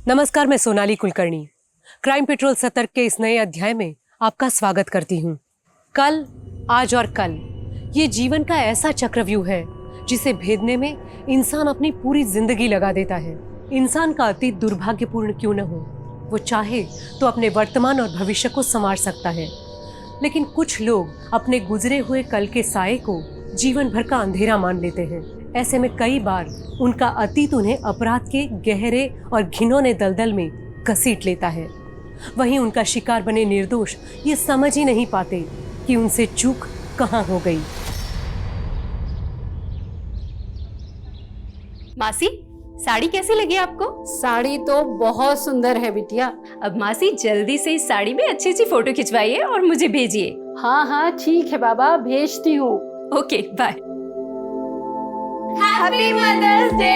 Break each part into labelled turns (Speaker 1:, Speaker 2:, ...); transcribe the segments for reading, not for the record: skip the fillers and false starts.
Speaker 1: नमस्कार, मैं Sonali Kulkarni crime petrol सतर्क के इस नए अध्याय में आपका स्वागत करती हूँ। कल, आज और कल ये जीवन का ऐसा चक्रव्यूह है जिसे भेदने में इंसान अपनी पूरी जिंदगी लगा देता है। इंसान का अतीत दुर्भाग्यपूर्ण क्यों न हो, वो चाहे तो अपने वर्तमान और भविष्य को संवार सकता है, लेकिन कुछ लोग अपने गुजरे हुए कल के साये को जीवन भर का अंधेरा मान लेते हैं। ऐसे में कई बार उनका अतीत उन्हें अपराध के गहरे और घिनौने दलदल में घसीट लेता है। वहीं उनका शिकार बने निर्दोष ये समझ ही नहीं पाते कि उनसे चूक कहाँ हो गई।
Speaker 2: मासी, साड़ी कैसी लगी आपको?
Speaker 3: साड़ी तो बहुत सुंदर है बिटिया।
Speaker 2: अब मासी जल्दी से इस साड़ी में अच्छी अच्छी फोटो खिंचवाइए और मुझे भेजिए।
Speaker 3: हाँ हाँ ठीक है बाबा, भेजती हूँ।
Speaker 2: Okay, bye. Happy mother's day.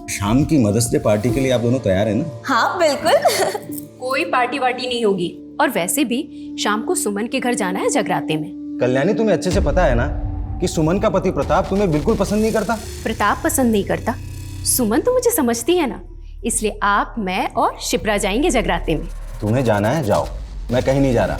Speaker 4: शाम की मदर्स डे पार्टी के लिए आप दोनों तैयार हैं ना?
Speaker 2: हाँ बिल्कुल। कोई पार्टी वार्टी नहीं होगी, और वैसे भी शाम को सुमन के घर जाना है जगराते में।
Speaker 4: कल्याणी, तुम्हें अच्छे से पता है ना कि सुमन का पति प्रताप तुम्हें बिल्कुल पसंद नहीं करता।
Speaker 2: प्रताप पसंद नहीं करता, सुमन तो मुझे समझती है ना, इसलिए आप, मैं और शिप्रा जाएंगे जगराते में।
Speaker 4: तुम्हें जाना है, जाओ, मैं कहीं नहीं जा रहा।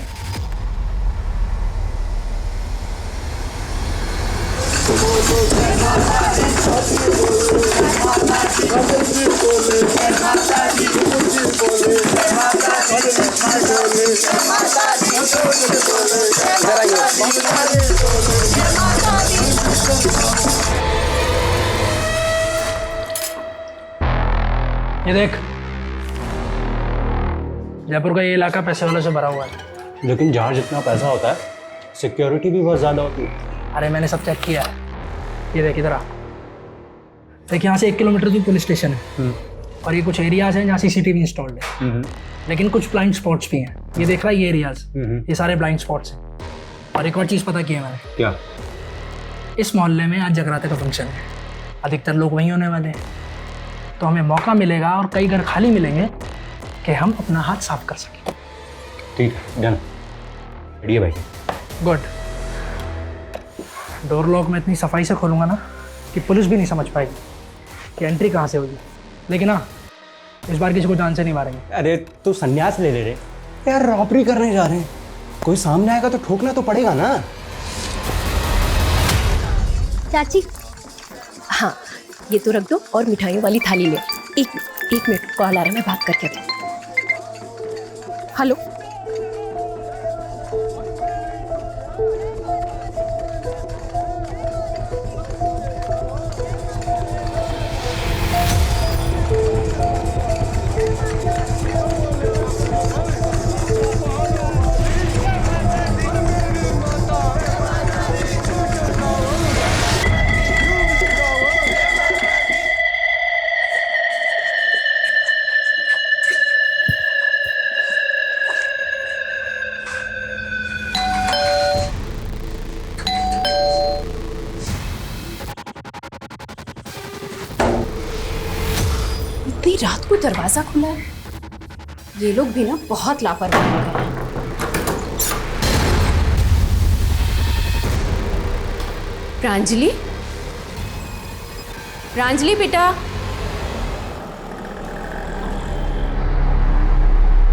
Speaker 5: ये देख, जयपुर का ये इलाका पैसे वालों से भरा हुआ है,
Speaker 6: लेकिन जहाँ जितना पैसा होता है सिक्योरिटी भी बहुत ज़्यादा होती है।
Speaker 5: अरे मैंने सब चेक किया है। ये देख इधर आ, देख यहाँ से 1 किलोमीटर दूर पुलिस स्टेशन है, और ये कुछ एरियाज हैं जहाँ सीसीटीवी इंस्टॉल्ड है, लेकिन कुछ ब्लाइंड स्पॉट्स भी हैं। ये देख रहा है, ये एरियाज, ये सारे ब्लाइंड स्पॉट्स हैं। और एक और चीज़ पता की है मैंने।
Speaker 6: क्या?
Speaker 5: इस मोहल्ले में आज जगराते का फंक्शन है, अधिकतर लोग वहीं होने वाले हैं, तो हमें मौका मिलेगा और कई घर खाली मिलेंगे कि हम अपना हाथ साफ कर सकें।
Speaker 6: ठीक है, डन। रेडी है भाई?
Speaker 5: गुड। डोर लॉक में इतनी सफाई से खोलूंगा ना कि पुलिस भी नहीं समझ पाएगी कि एंट्री कहाँ से होगी। लेकिन हाँ, इस बार किसी को जान से नहीं मारेंगे।
Speaker 6: अरे तू संन्यास ले रहे यार, रॉबरी करने जा रहे हैं, कोई सामने आएगा तो ठोकना तो पड़ेगा ना।
Speaker 2: चाची, हाँ ये तो रख दो और मिठाइयों वाली थाली ले। एक मिनट, कॉल आ रहा है, मैं बात करके आती हूँ। हेलो, इतनी रात को दरवाजा खुला है। ये लोग भी ना बहुत लापरवाह हैं। प्रांजलि, प्रांजलि बेटा।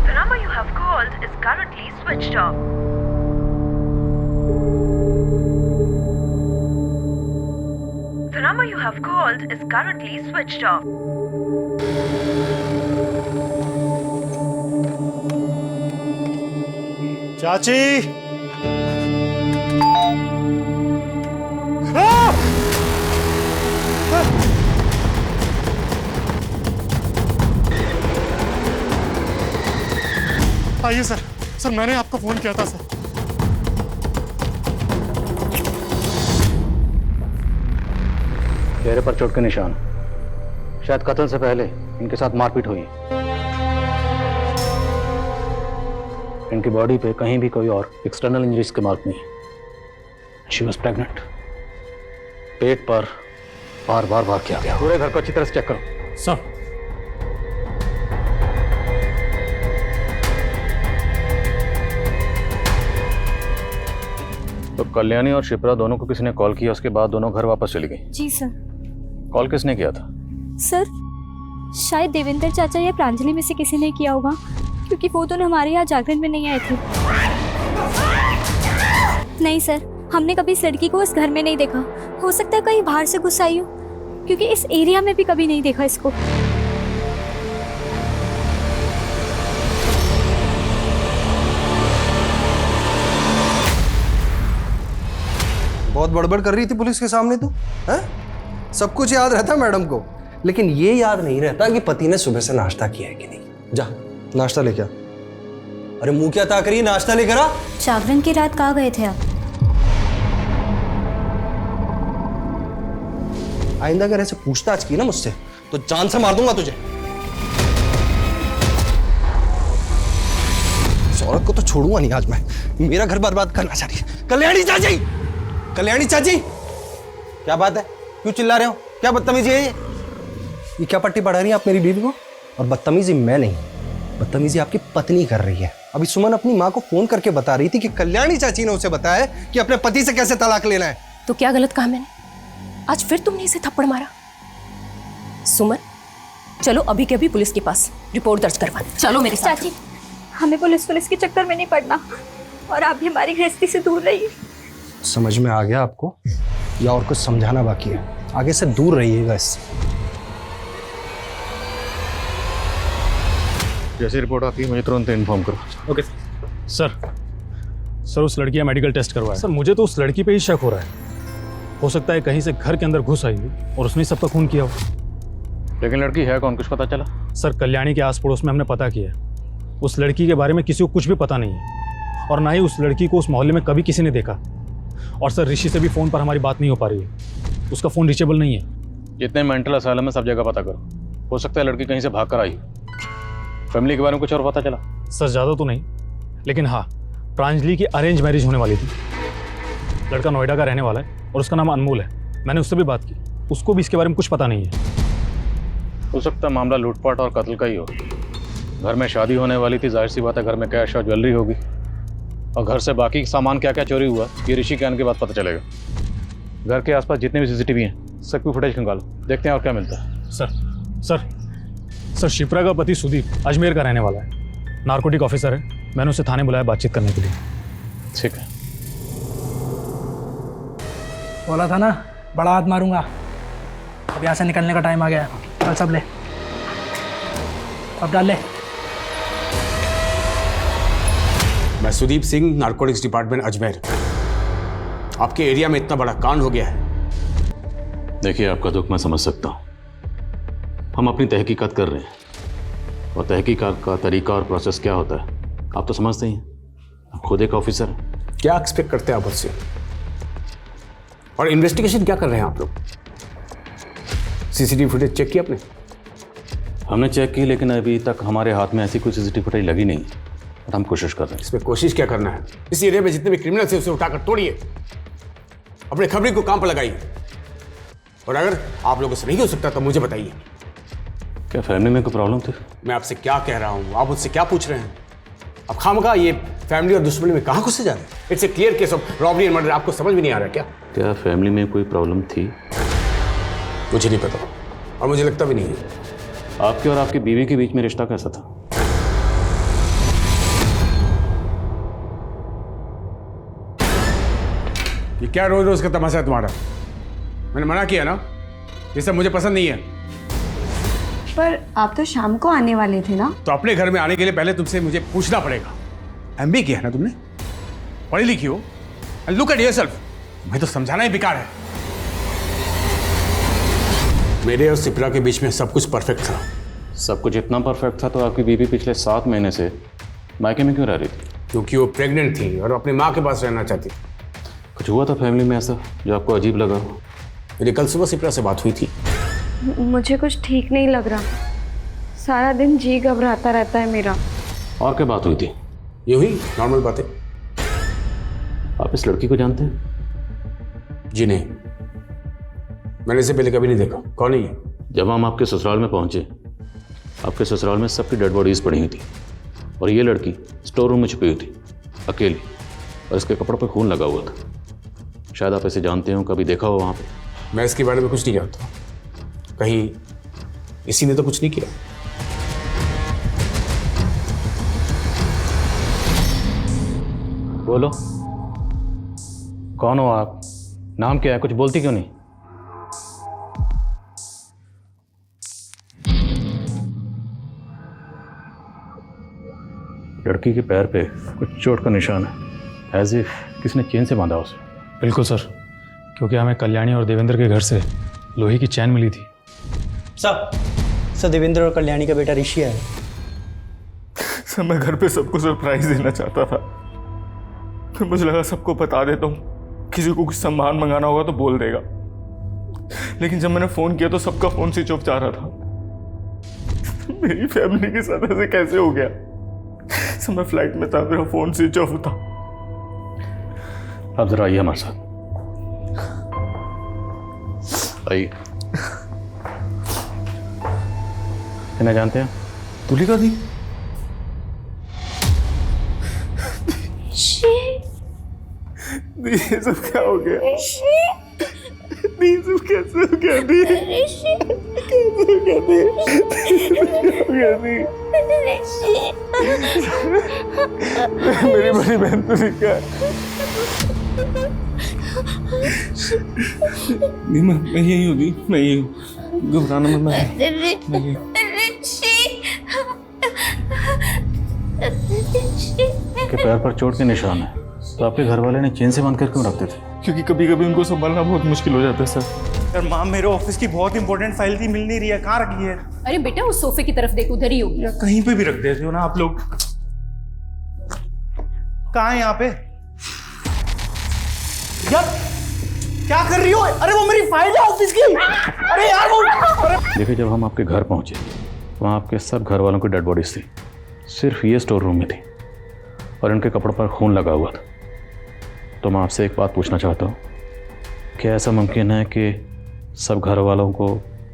Speaker 7: The number you have called is currently switched off. The number you have called is currently switched off.
Speaker 8: चाची, आइए सर। सर मैंने आपको फोन किया था सर।
Speaker 6: चेहरे पर चोट के निशान, शायद कत्ल से पहले इनके साथ मारपीट हुई। इनकी बॉडी पे कहीं भी कोई और एक्सटर्नल इंजरीज के मार्क नहीं। She was pregnant. पेट पर बार बार वार किया गया। पूरे घर को अच्छी तरह से चेक करो।
Speaker 8: सर,
Speaker 6: तो कल्याणी और शिप्रा दोनों को किसी ने कॉल किया, उसके बाद दोनों घर वापस चली गई।
Speaker 9: जी सर।
Speaker 6: कॉल किसने किया था?
Speaker 9: सर शायद देवेंद्र चाचा या प्रांजलि में से किसी ने किया होगा, क्योंकि वो दोनों हमारे यहाँ जागरण में नहीं आए थे। नहीं सर, हमने कभी इस लड़की को इस घर में नहीं देखा। हो सकता है कहीं बाहर से घुस आई हो, क्योंकि इस एरिया में भी कभी नहीं देखा इसको।
Speaker 10: बहुत बड़बड़ कर रही थी पुलिस के सामने तू, हैं? सब कुछ याद रहता मैडम को, लेकिन ये याद नहीं रहता कि पति ने सुबह से नाश्ता किया है कि नहीं। जा नाश्ता लेके आ। अरे मुंह क्या ताक रही है, नाश्ता लेकर आ।
Speaker 9: जागरण की रात कहाँ गए थे आप?
Speaker 10: आइंदा अगर ऐसे पूछताछ की ना मुझसे तो जान से मार दूंगा तुझे। इस औरत को तो छोड़ूंगा नहीं आज मैं। मेरा घर बर्बाद करना चाह रही है। कल्याणी चाची, कल्याणी चाची, क्या बात है, क्यों चिल्ला रहे हो? क्या बदतमीजी है ये क्या पट्टी पढ़ा रही है आप मेरी बीवी को? और बदतमीजी मैं नहीं, बदतमीजी आपकी पत्नी कर रही है। अभी सुमन अपनी माँ को फोन करके बता रही थी कि कल्याणी चाची ने उसे बताया कि अपने पति से कैसे तलाक लेना है।
Speaker 2: तो क्या गलत कहा मैंने? आज फिर तुमने इसे थप्पड़ मारा। सुमन चलो अभी के अभी पुलिस के पास रिपोर्ट दर्ज करवा। चलो मेरे साथ।
Speaker 9: चाची हमें पुलिस के चक्कर में नहीं पड़ना, और आप भी हमारी गृहस्थी से दूर रहिए।
Speaker 10: समझ में आ गया आपको, या और कुछ समझाना बाकी है? आगे से दूर रहिएगा इससे।
Speaker 6: जैसी रिपोर्ट आती है मुझे तुरंत इन्फॉर्म करो।
Speaker 11: ओके सर, उस लड़की का मेडिकल टेस्ट करवाया। सर मुझे तो उस लड़की पे ही शक हो रहा है। हो सकता है कहीं से घर के अंदर घुस आई हो और उसने सबका खून किया हो।
Speaker 6: लेकिन लड़की है कौन, कुछ पता चला?
Speaker 11: सर कल्याणी के आस पड़ोस में हमने पता किया है, उस लड़की के बारे में किसी को कुछ भी पता नहीं है, और ना ही उस लड़की को उस मोहल्ले में कभी किसी ने देखा। और सर ऋषि से भी फ़ोन पर हमारी बात नहीं हो पा रही है, उसका फ़ोन रीचेबल नहीं है।
Speaker 6: जितने मेंटल असाइलम है सब जगह पता करो, हो सकता है लड़की कहीं से भाग कर आई हो। फैमिली के बारे में कुछ और पता चला?
Speaker 11: सर ज़्यादा तो नहीं, लेकिन हाँ प्रांजलि की अरेंज मैरिज होने वाली थी। लड़का नोएडा का रहने वाला है और उसका नाम अनमोल है। मैंने उससे भी बात की, उसको भी इसके बारे में कुछ पता नहीं है।
Speaker 6: हो सकता है मामला लूटपाट और कत्ल का ही हो। घर में शादी होने वाली थी, जाहिर सी बात है घर में कैश और ज्वेलरी होगी, और घर से बाकी सामान क्या क्या चोरी हुआ ये ऋषि के आने के बाद पता चलेगा। घर के आसपास जितने भी सीसीटीवी हैं सबकी फुटेज निकालो, देखते हैं और क्या मिलता है।
Speaker 11: सर शिप्रा का पति सुदीप अजमेर का रहने वाला है, नार्कोटिक ऑफिसर है। मैंने उसे थाने बुलाया बातचीत करने के लिए।
Speaker 6: ठीक है।
Speaker 5: बोला था ना बड़ा हाथ मारूंगा। अब यहाँ से निकलने का टाइम आ गया। चल सब ले, अब डाल ले।
Speaker 12: मैं सुदीप सिंह, नार्कोटिक्स डिपार्टमेंट अजमेर। आपके एरिया में इतना बड़ा कांड हो गया है।
Speaker 6: देखिए आपका दुख मैं समझ सकता हूँ। हम अपनी तहकीकात कर रहे हैं, और तहकीकात का तरीका और प्रोसेस क्या होता है आप तो समझते ही हैं। आप खुद एक ऑफिसर हैं।
Speaker 12: क्या एक्सपेक्ट करते हैं आप मुझसे? और इन्वेस्टिगेशन क्या कर रहे हैं आप लोग? सीसीटीवी फुटेज चेक किया आपने?
Speaker 6: हमने चेक की, लेकिन अभी तक हमारे हाथ में ऐसी कोई सीसीटीवी फुटेज लगी नहीं, और हम कोशिश कर रहे हैं।
Speaker 12: इसमें कोशिश क्या करना है? इस एरिया में जितने भी क्रिमिनल थे उसे उठाकर तोड़िए, अपने खबरी को काम पर लगाइए, और अगर आप लोगों से नहीं हो सकता तो मुझे बताइए।
Speaker 6: क्या फैमिली में कोई प्रॉब्लम थी?
Speaker 12: मैं आपसे क्या कह रहा हूँ, आप मुझसे क्या पूछ रहे हैं? अब खामखा ये फैमिली और दुश्मनी में कहाँ घुसे जा रहे हैं? It's a clear case of robbery and murder. आपको समझ में नहीं आ रहा क्या?
Speaker 6: क्या फैमिली में कोई प्रॉब्लम थी?
Speaker 12: मुझे नहीं पता, और मुझे लगता भी नहीं है।
Speaker 6: आपके और आपकी बीवी के बीच में रिश्ता कैसा था?
Speaker 12: ये क्या रोज रोज का तमाशा है तुम्हारा? मैंने मना किया ना, ये सब मुझे पसंद नहीं है।
Speaker 9: पर आप तो शाम को आने वाले थे ना?
Speaker 12: तो अपने घर में आने के लिए पहले तुमसे मुझे पूछना पड़ेगा। एमबीए किया है ना तुमने, पढ़ी लिखी हो, एंड लुक एट योरसेल्फ। मैं तो समझाना ही बेकार है। मेरे और सिप्रा के बीच में सब कुछ परफेक्ट था।
Speaker 6: सब कुछ इतना परफेक्ट था तो आपकी बीवी पिछले 7 महीने से मायके में क्यों रह रही थी?
Speaker 12: क्योंकि वो प्रेग्नेंट थी और अपनी माँ के पास रहना चाहती।
Speaker 6: कुछ हुआ था फैमिली में ऐसा जो आपको अजीब लगा?
Speaker 12: मेरी कल सुबह सिप्रा से बात हुई थी।
Speaker 9: मुझे कुछ ठीक नहीं लग रहा, सारा दिन जी घबराता रहता है मेरा।
Speaker 6: और क्या बात हुई थी?
Speaker 12: ये हुई नॉर्मल बातें।
Speaker 6: आप इस लड़की को जानते हैं?
Speaker 12: जी नहीं, मैंने इसे पहले कभी नहीं देखा। कौन है ये?
Speaker 6: जब हम आपके ससुराल में पहुंचे, आपके ससुराल में सबकी डेड बॉडीज पड़ी हुई थी, और ये लड़की स्टोर रूम में छुपी हुई थी अकेली, और इसके कपड़ों पर खून लगा हुआ था। शायद आप इसे जानते हो, कभी देखा हो वहाँ पे।
Speaker 12: मैं इसके बारे में कुछ नहीं जानता। कहीं इसी ने तो कुछ नहीं किया।
Speaker 6: बोलो, कौन हो आप? नाम क्या है? कुछ बोलती क्यों नहीं? लड़की के पैर पे कुछ चोट का निशान है, एज इफ किसने चेन से बांधा उसे।
Speaker 11: बिल्कुल सर, क्योंकि हमें कल्याणी और देवेंद्र के घर से लोहे की चैन मिली थी।
Speaker 13: सर देवेंद्र और कल्याणी का बेटा ऋषि है।
Speaker 8: सर मैं घर पे सबको सरप्राइज देना चाहता था, फिर मुझे लगा सबको बता देता हूँ, किसी को कुछ सामान मंगाना होगा तो बोल देगा। लेकिन जब मैंने फोन किया तो सबका फोन स्विच ऑफ जा रहा था। मेरी फैमिली के साथ ऐसे कैसे हो गया? सर मैं फ्लाइट में था, मेरा फोन स्विच ऑफ था।
Speaker 6: आप जरा आइए हमारे साथ, आइए। इन्हें जानते हैं?
Speaker 8: तुलिका दी? ये सब क्या हो गया? ये सब कैसे हो गया? कैसे हो गया? मेरी बड़ी बहन तुलिका। नहीं मैं यही हूँ दी, मैं यही हूँ, घबराना मत। मैं यही हूँ।
Speaker 6: के पैर पर चोट के निशान है, तो आपके घर वाले ने चेन से बांध कर क्यों रखते थे?
Speaker 8: क्योंकि कभी कभी उनको संभालना बहुत मुश्किल हो जाता है सर।
Speaker 13: सर माँ मेरे ऑफिस की बहुत इंपॉर्टेंट फाइल थी, मिल नहीं रही है, कहाँ रखी है?
Speaker 2: अरे बेटा उस सोफे की तरफ देख, उधर ही होगी।
Speaker 13: या कहीं पे भी रख देते हो ना आप लोग। कहाँ है यहाँ पे? यार क्या कर रही हो? अरे वो मेरी फाइल है ऑफिस की। अरे यार वो।
Speaker 6: देखिए, जब हम आपके घर पहुंचे वहाँ आपके सब घर वालों की डेड बॉडीज थी, सिर्फ ये स्टोर रूम में थी और इनके कपड़ों पर खून लगा हुआ था। तो मैं आपसे एक बात पूछना चाहता हूँ, क्या ऐसा मुमकिन है कि सब घर वालों को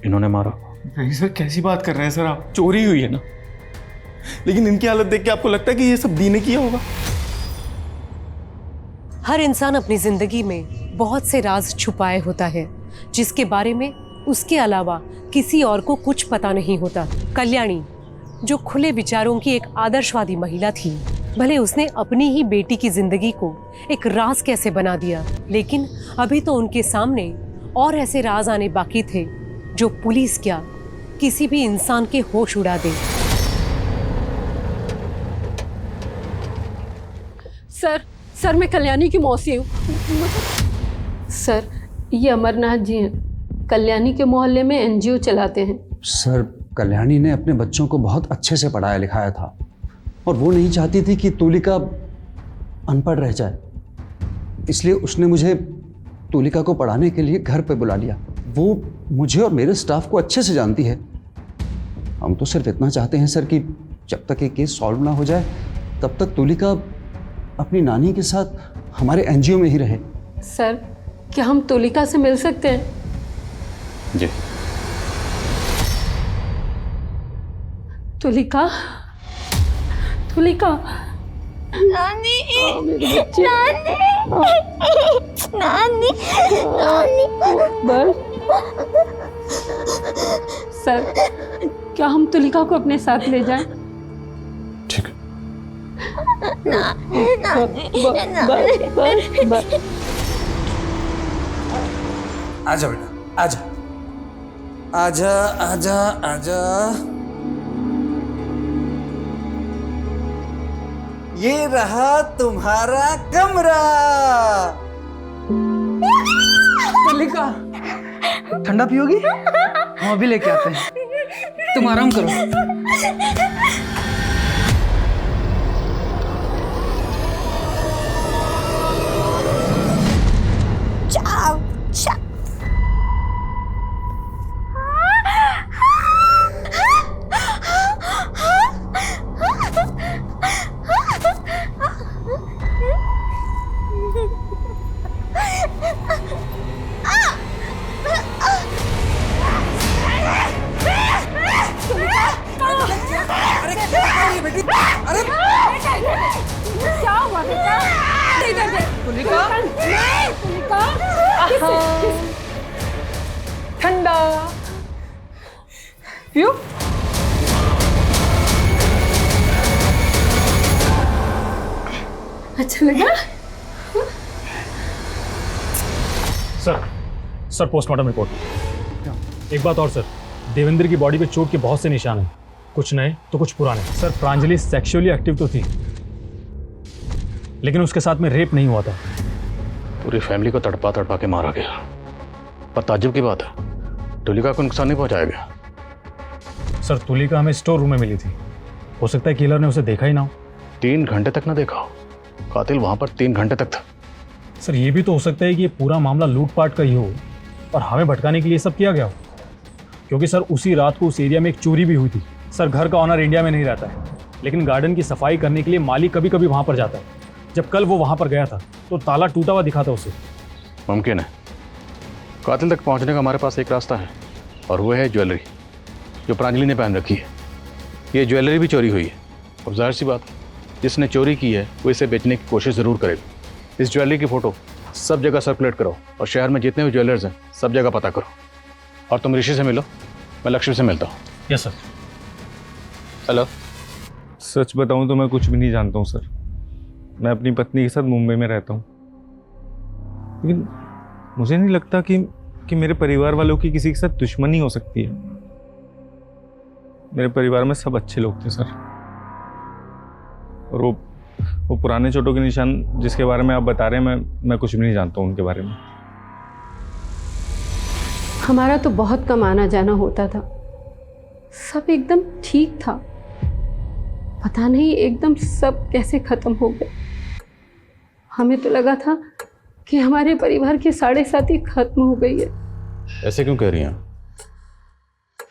Speaker 6: इन्होंने मारा?
Speaker 8: नहीं सर, कैसी बात कर रहे हैं सर आप? चोरी हुई है ना। लेकिन इनकी हालत देख के आपको लगता है कि ये सब दी ने किया होगा?
Speaker 1: हर इंसान अपनी जिंदगी में बहुत से राज छुपाए होता है, जिसके बारे में उसके अलावा किसी और को कुछ पता नहीं होता। कल्याणी जो खुले विचारों की एक आदर्शवादी महिला थी, भले उसने अपनी ही बेटी की जिंदगी को एक राज कैसे बना दिया, लेकिन अभी तो उनके सामने और ऐसे राज आने बाकी थे जो पुलिस क्या किसी भी इंसान के होश उड़ा दे।
Speaker 3: सर मैं कल्याणी की मौसी हूँ। सर ये अमरनाथ जी हैं, कल्याणी के मोहल्ले में एनजीओ चलाते हैं।
Speaker 14: सर कल्याणी ने अपने बच्चों को बहुत अच्छे से पढ़ाया लिखाया था और वो नहीं चाहती थी कि तुलिका अनपढ़ रह जाए, इसलिए उसने मुझे तुलिका को पढ़ाने के लिए घर पे बुला लिया। वो मुझे और मेरे स्टाफ को अच्छे से जानती है। हम तो सिर्फ इतना चाहते हैं सर कि जब तक ये केस सॉल्व ना हो जाए तब तक तुलिका अपनी नानी के साथ हमारे एनजीओ में ही रहे।
Speaker 3: सर क्या हम तुलिका से मिल सकते हैं?
Speaker 6: जी।
Speaker 3: तुलिका, तुलिका।
Speaker 9: नानी, नानी, नानी, नानी।
Speaker 3: बस सर क्या हम तुलिका को अपने साथ ले जाएं?
Speaker 6: ठीक है।
Speaker 10: आजा बेटा, आजा आजा आजा आजा। ये रहा तुम्हारा कमरा।
Speaker 5: तुलिका ठंडा पियोगी? हम अभी लेके आते हैं, तुम आराम करो।
Speaker 3: क्यों? अच्छा लगा?
Speaker 11: Sir postmortem report. एक बात और सर, देवेंद्र की बॉडी पे चोट के बहुत से निशान हैं, कुछ नए तो कुछ पुराने। सर प्रांजलि सेक्सुअली एक्टिव तो थी, लेकिन उसके साथ में रेप नहीं हुआ था।
Speaker 6: पूरी फैमिली को तड़पा तड़पा के मारा गया। पर ताज्जुब की बात है, तुलिका को नुकसान नहीं पहुंचाया गया।
Speaker 11: सर तुलिका हमें स्टोर रूम में मिली थी, हो सकता है किलर ने उसे देखा ही ना हो।
Speaker 6: 3 घंटे तक ना देखा हो, कातिल वहां पर 3 घंटे तक था।
Speaker 11: सर ये भी तो हो सकता है कि ये पूरा मामला लूटपाट का ही हो और हमें भटकाने के लिए सब किया गया हो, क्योंकि सर उसी रात को उस एरिया में एक चोरी भी हुई थी। सर घर का ऑनर इंडिया में नहीं रहता है, लेकिन गार्डन की सफाई करने के लिए माली कभी कभी वहाँ पर जाता है। जब कल वो वहाँ पर गया था तो ताला टूटा हुआ दिखा था उसे।
Speaker 6: मुमकिन है। कातिल तक पहुंचने का हमारे पास एक रास्ता है, और वो है ज्वेलरी जो प्रांजलि ने पहन रखी है। ये ज्वेलरी भी चोरी हुई है, और जाहिर सी बात, जिसने चोरी की है वो इसे बेचने की कोशिश ज़रूर करेगा। इस ज्वेलरी की फ़ोटो सब जगह सर्कुलेट करो, और शहर में जितने भी ज्वेलर्स हैं सब जगह पता करो। और तुम ऋषि से मिलो, मैं लक्ष्मी से मिलता हूँ।
Speaker 11: Yes sir.
Speaker 6: हेलो।
Speaker 8: सच बताऊं तो मैं कुछ भी नहीं जानता हूं सर। मैं अपनी पत्नी के साथ मुंबई में रहता हूं, लेकिन मुझे नहीं लगता कि मेरे परिवार वालों की किसी के साथ दुश्मनी हो सकती है। मेरे परिवार में सब अच्छे लोग थे सर, और वो पुराने चोटों के निशान जिसके बारे में आप बता रहे हैं, मैं कुछ भी नहीं जानता हूं उनके बारे में।
Speaker 3: हमारा तो बहुत कम आना जाना होता था, सब एकदम ठीक था। पता नहीं एकदम सब कैसे खत्म हो गए। हमें तो लगा था कि हमारे परिवार की 7.5 खत्म हो गई है।
Speaker 6: ऐसे क्यों कह रही हैं?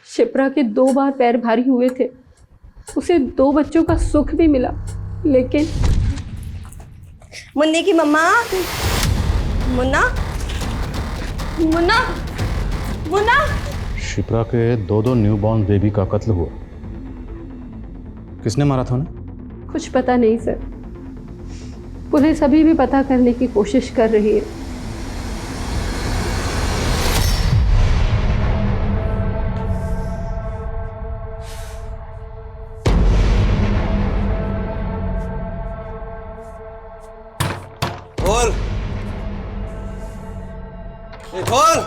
Speaker 3: शिप्रा के 2 बार पैर भारी हुए थे, उसे 2 बच्चों का सुख भी मिला, लेकिन
Speaker 2: मुन्नी की मम्मा, मुन्ना, मुन्ना, मुन्ना।
Speaker 6: शिप्रा के 2 न्यूबॉर्न बेबी का कत्ल हुआ। किसने मारा था उन्हें?
Speaker 3: कुछ पता नहीं सर, पुलिस अभी भी पता करने की कोशिश कर रही है।
Speaker 10: खोल, खोल।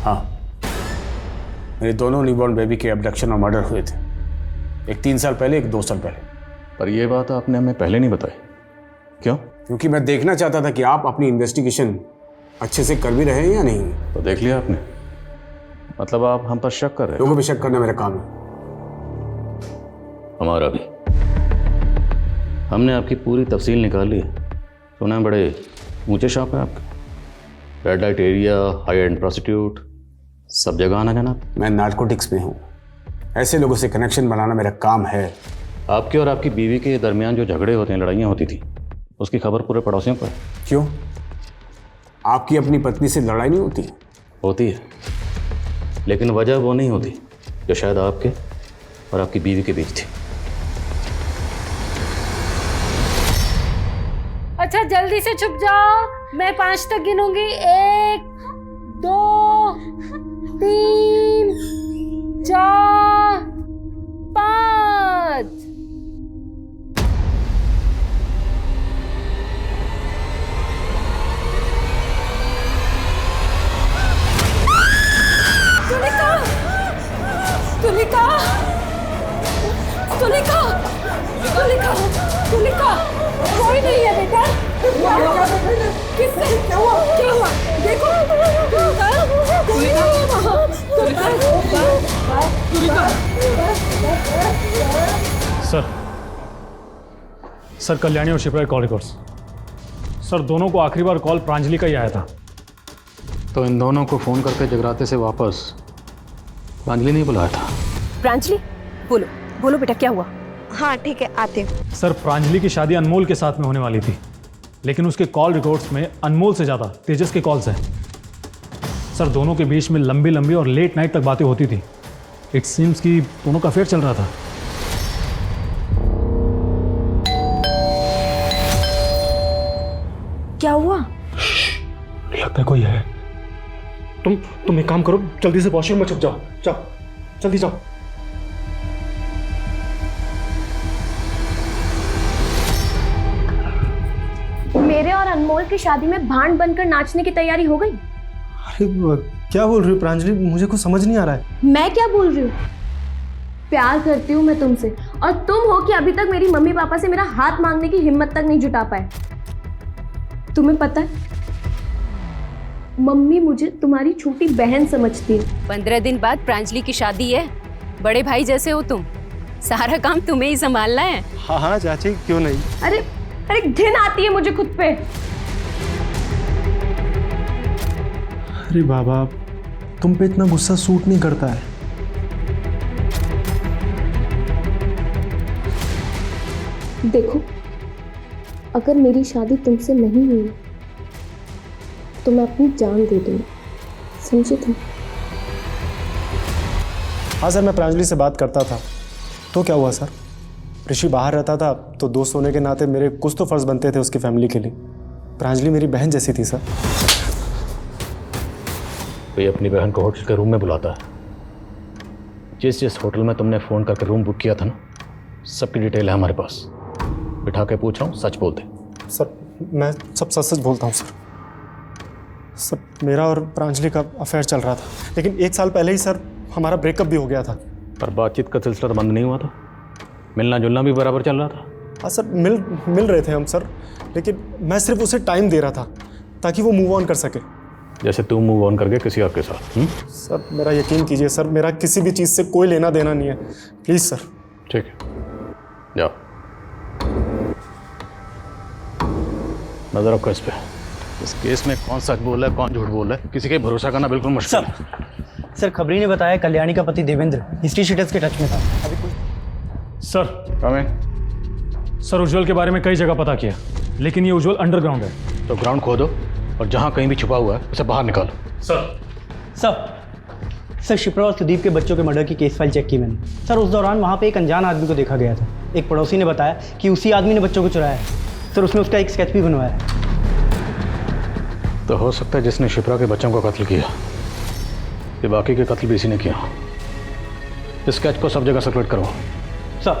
Speaker 12: हाँ, मेरे दोनों न्यूबॉर्न बेबी के अबडक्शन और मर्डर हुए थे, एक 3 साल पहले, एक 2 साल पहले।
Speaker 6: पर यह बात आपने हमें पहले नहीं बताई, क्यों?
Speaker 12: क्योंकि मैं देखना चाहता था कि आप अपनी इन्वेस्टिगेशन अच्छे से कर भी रहे हैं या नहीं।
Speaker 6: तो देख लिया आपने, मतलब आप हम पर शक कर रहे हैं?
Speaker 12: लोगों पर शक करना मेरा काम है।
Speaker 6: हमारा भी। हमने आपकी पूरी तफसील निकाल ली है। सुना है बड़े ऊंचे शॉप है आपके, red light area, high and prostitute, सब जगह आना जाना।
Speaker 12: मैं नार्कोटिक्स में हूँ, ऐसे लोगों से कनेक्शन बनाना मेरा काम है।
Speaker 6: आपके और आपकी बीवी के दरमियान जो झगड़े होते हैं, लड़ाइयाँ होती थी, उसकी खबर पूरे पड़ोसियों को है।
Speaker 12: क्यों? आपकी अपनी पत्नी से लड़ाई नहीं होती?
Speaker 6: होती है, लेकिन वजह वो नहीं होती जो शायद आपके और आपकी बीवी के बीच थी।
Speaker 3: अच्छा जल्दी से छुप जाओ, मैं 5 तक गिनूंगी। 1 2 3 4 5। तुलिका, तुलिका, तुलिका, तुलिका, तुलिका, कोई नहीं है बेटा। किससे? क्या हुआ? क्या हुआ? देखो, कोई नहीं है वहाँ।
Speaker 11: सर कल्याणी और शिप्रा के कॉल रिकॉर्ड्स। सर दोनों को आखिरी बार कॉल प्रांजलि का ही आया था।
Speaker 6: तो इन दोनों को फ़ोन करके जगराते से वापस प्रांजलि नहीं बुलाया था?
Speaker 2: प्रांजलि, बोलो बोलो बेटा, क्या हुआ?
Speaker 9: हाँ ठीक है, आते हैं।
Speaker 11: सर प्रांजलि की शादी अनमोल के साथ में होने वाली थी, लेकिन उसके कॉल रिकॉर्ड्स में अनमोल से ज़्यादा तेजस के कॉल्स हैं। सर दोनों के बीच में लंबी लंबी और लेट नाइट तक बातें होती थी। इट सीम्स कि दोनों का अफेयर चल रहा था।
Speaker 9: क्या हुआ?
Speaker 8: लगता है कोई है। तुम एक काम करो, जल्दी से वॉशरूम में छुप जाओ। जाओ, जल्दी जाओ।
Speaker 2: मेरे और अनमोल की शादी में भांड बनकर नाचने की तैयारी हो गई।
Speaker 13: अरे क्या बोल रही हो प्रांजलि, मुझे कुछ समझ नहीं आ रहा है।
Speaker 2: मैं क्या बोल रही हूँ? प्यार करती हूँ मैं तुमसे, और तुम हो कि अभी तक मेरी मम्मी पापा से मेरा हाथ मांगने की हिम्मत तक नहीं जुटा पाए। तुम्हें पता है, मम्मी मुझे तुम्हारी छोटी बहन समझती है।
Speaker 3: 15 दिन बाद प्रांजलि की शादी है, बड़े भाई जैसे हो तुम, सारा काम तुम्हें ही संभालना है।
Speaker 13: हाँ हाँ चाची, क्यों नहीं।
Speaker 2: अरे अरे घिन आती है मुझे खुद पे।
Speaker 13: अरे बाबा, तुम पे इतना गुस्सा सूट नहीं करता है।
Speaker 2: देखो, अगर मेरी शादी तुमसे नहीं हुई तो मैं अपनी जान दे दूंगी, समझे तुम?
Speaker 13: हाँ सर, मैं प्रांजलि से बात करता था। तो क्या हुआ सर? ऋषि बाहर रहता था तो दोस्त होने के नाते मेरे कुछ तो फर्ज बनते थे उसकी फैमिली के लिए। प्रांजलि मेरी बहन जैसी थी सर।
Speaker 6: कोई अपनी बहन को होटल के रूम में बुलाता है। जिस होटल में तुमने फ़ोन करके रूम बुक किया था ना, सबकी डिटेल है हमारे पास। बिठा के पूछ रहा हूँ, सच बोलते।
Speaker 13: सर मैं सब सच सच बोलता हूँ सर। सर मेरा और प्रांजलि का अफेयर चल रहा था, लेकिन 1 साल पहले ही सर हमारा ब्रेकअप भी हो गया था।
Speaker 6: पर बातचीत का सिलसिला तो बंद नहीं हुआ था, मिलना जुलना भी बराबर चल रहा था।
Speaker 13: हाँ सर, मिल रहे थे हम सर, लेकिन मैं सिर्फ उसे टाइम दे रहा था ताकि वो मूव ऑन कर सके।
Speaker 6: जैसे तुम मूव ऑन करके किसी और के साथ।
Speaker 13: सर मेरा यकीन कीजिए सर, मेरा किसी भी चीज़ से कोई लेना देना नहीं है, प्लीज़ सर।
Speaker 6: ठीक है, जाओ, नजर रखो इस पे। इस केस में कौन सच बोल रहा है कौन झूठ बोल रहा है, किसी के भरोसा करना बिल्कुल मुश्किल है।
Speaker 15: सर खबरी ने बताया कल्याणी का पति देवेंद्र हिस्ट्री शीटर्स के टच में था।
Speaker 11: सर सर, उज्जवल के बारे में कई जगह पता किया, लेकिन ये उज्जवल अंडरग्राउंड है।
Speaker 6: तो ग्राउंड खोदो और जहाँ कहीं भी छुपा हुआ है उसे बाहर निकालो।
Speaker 15: सर शिप्रा और सुदीप के बच्चों के मर्डर की केस फाइल चेक की मैंने। सर उस दौरान वहाँ पे एक अनजान आदमी को देखा गया था। एक पड़ोसी ने बताया कि उसी आदमी ने बच्चों को चुराया है। सर उसने उसका एक स्केच भी बनवाया है।
Speaker 6: तो हो सकता है जिसने शिप्रा के बच्चों को कत्ल किया, ये बाकी के कत्ल भी इसी ने किया। इस स्केच को सब जगह सर्कुलेट करो।
Speaker 15: सर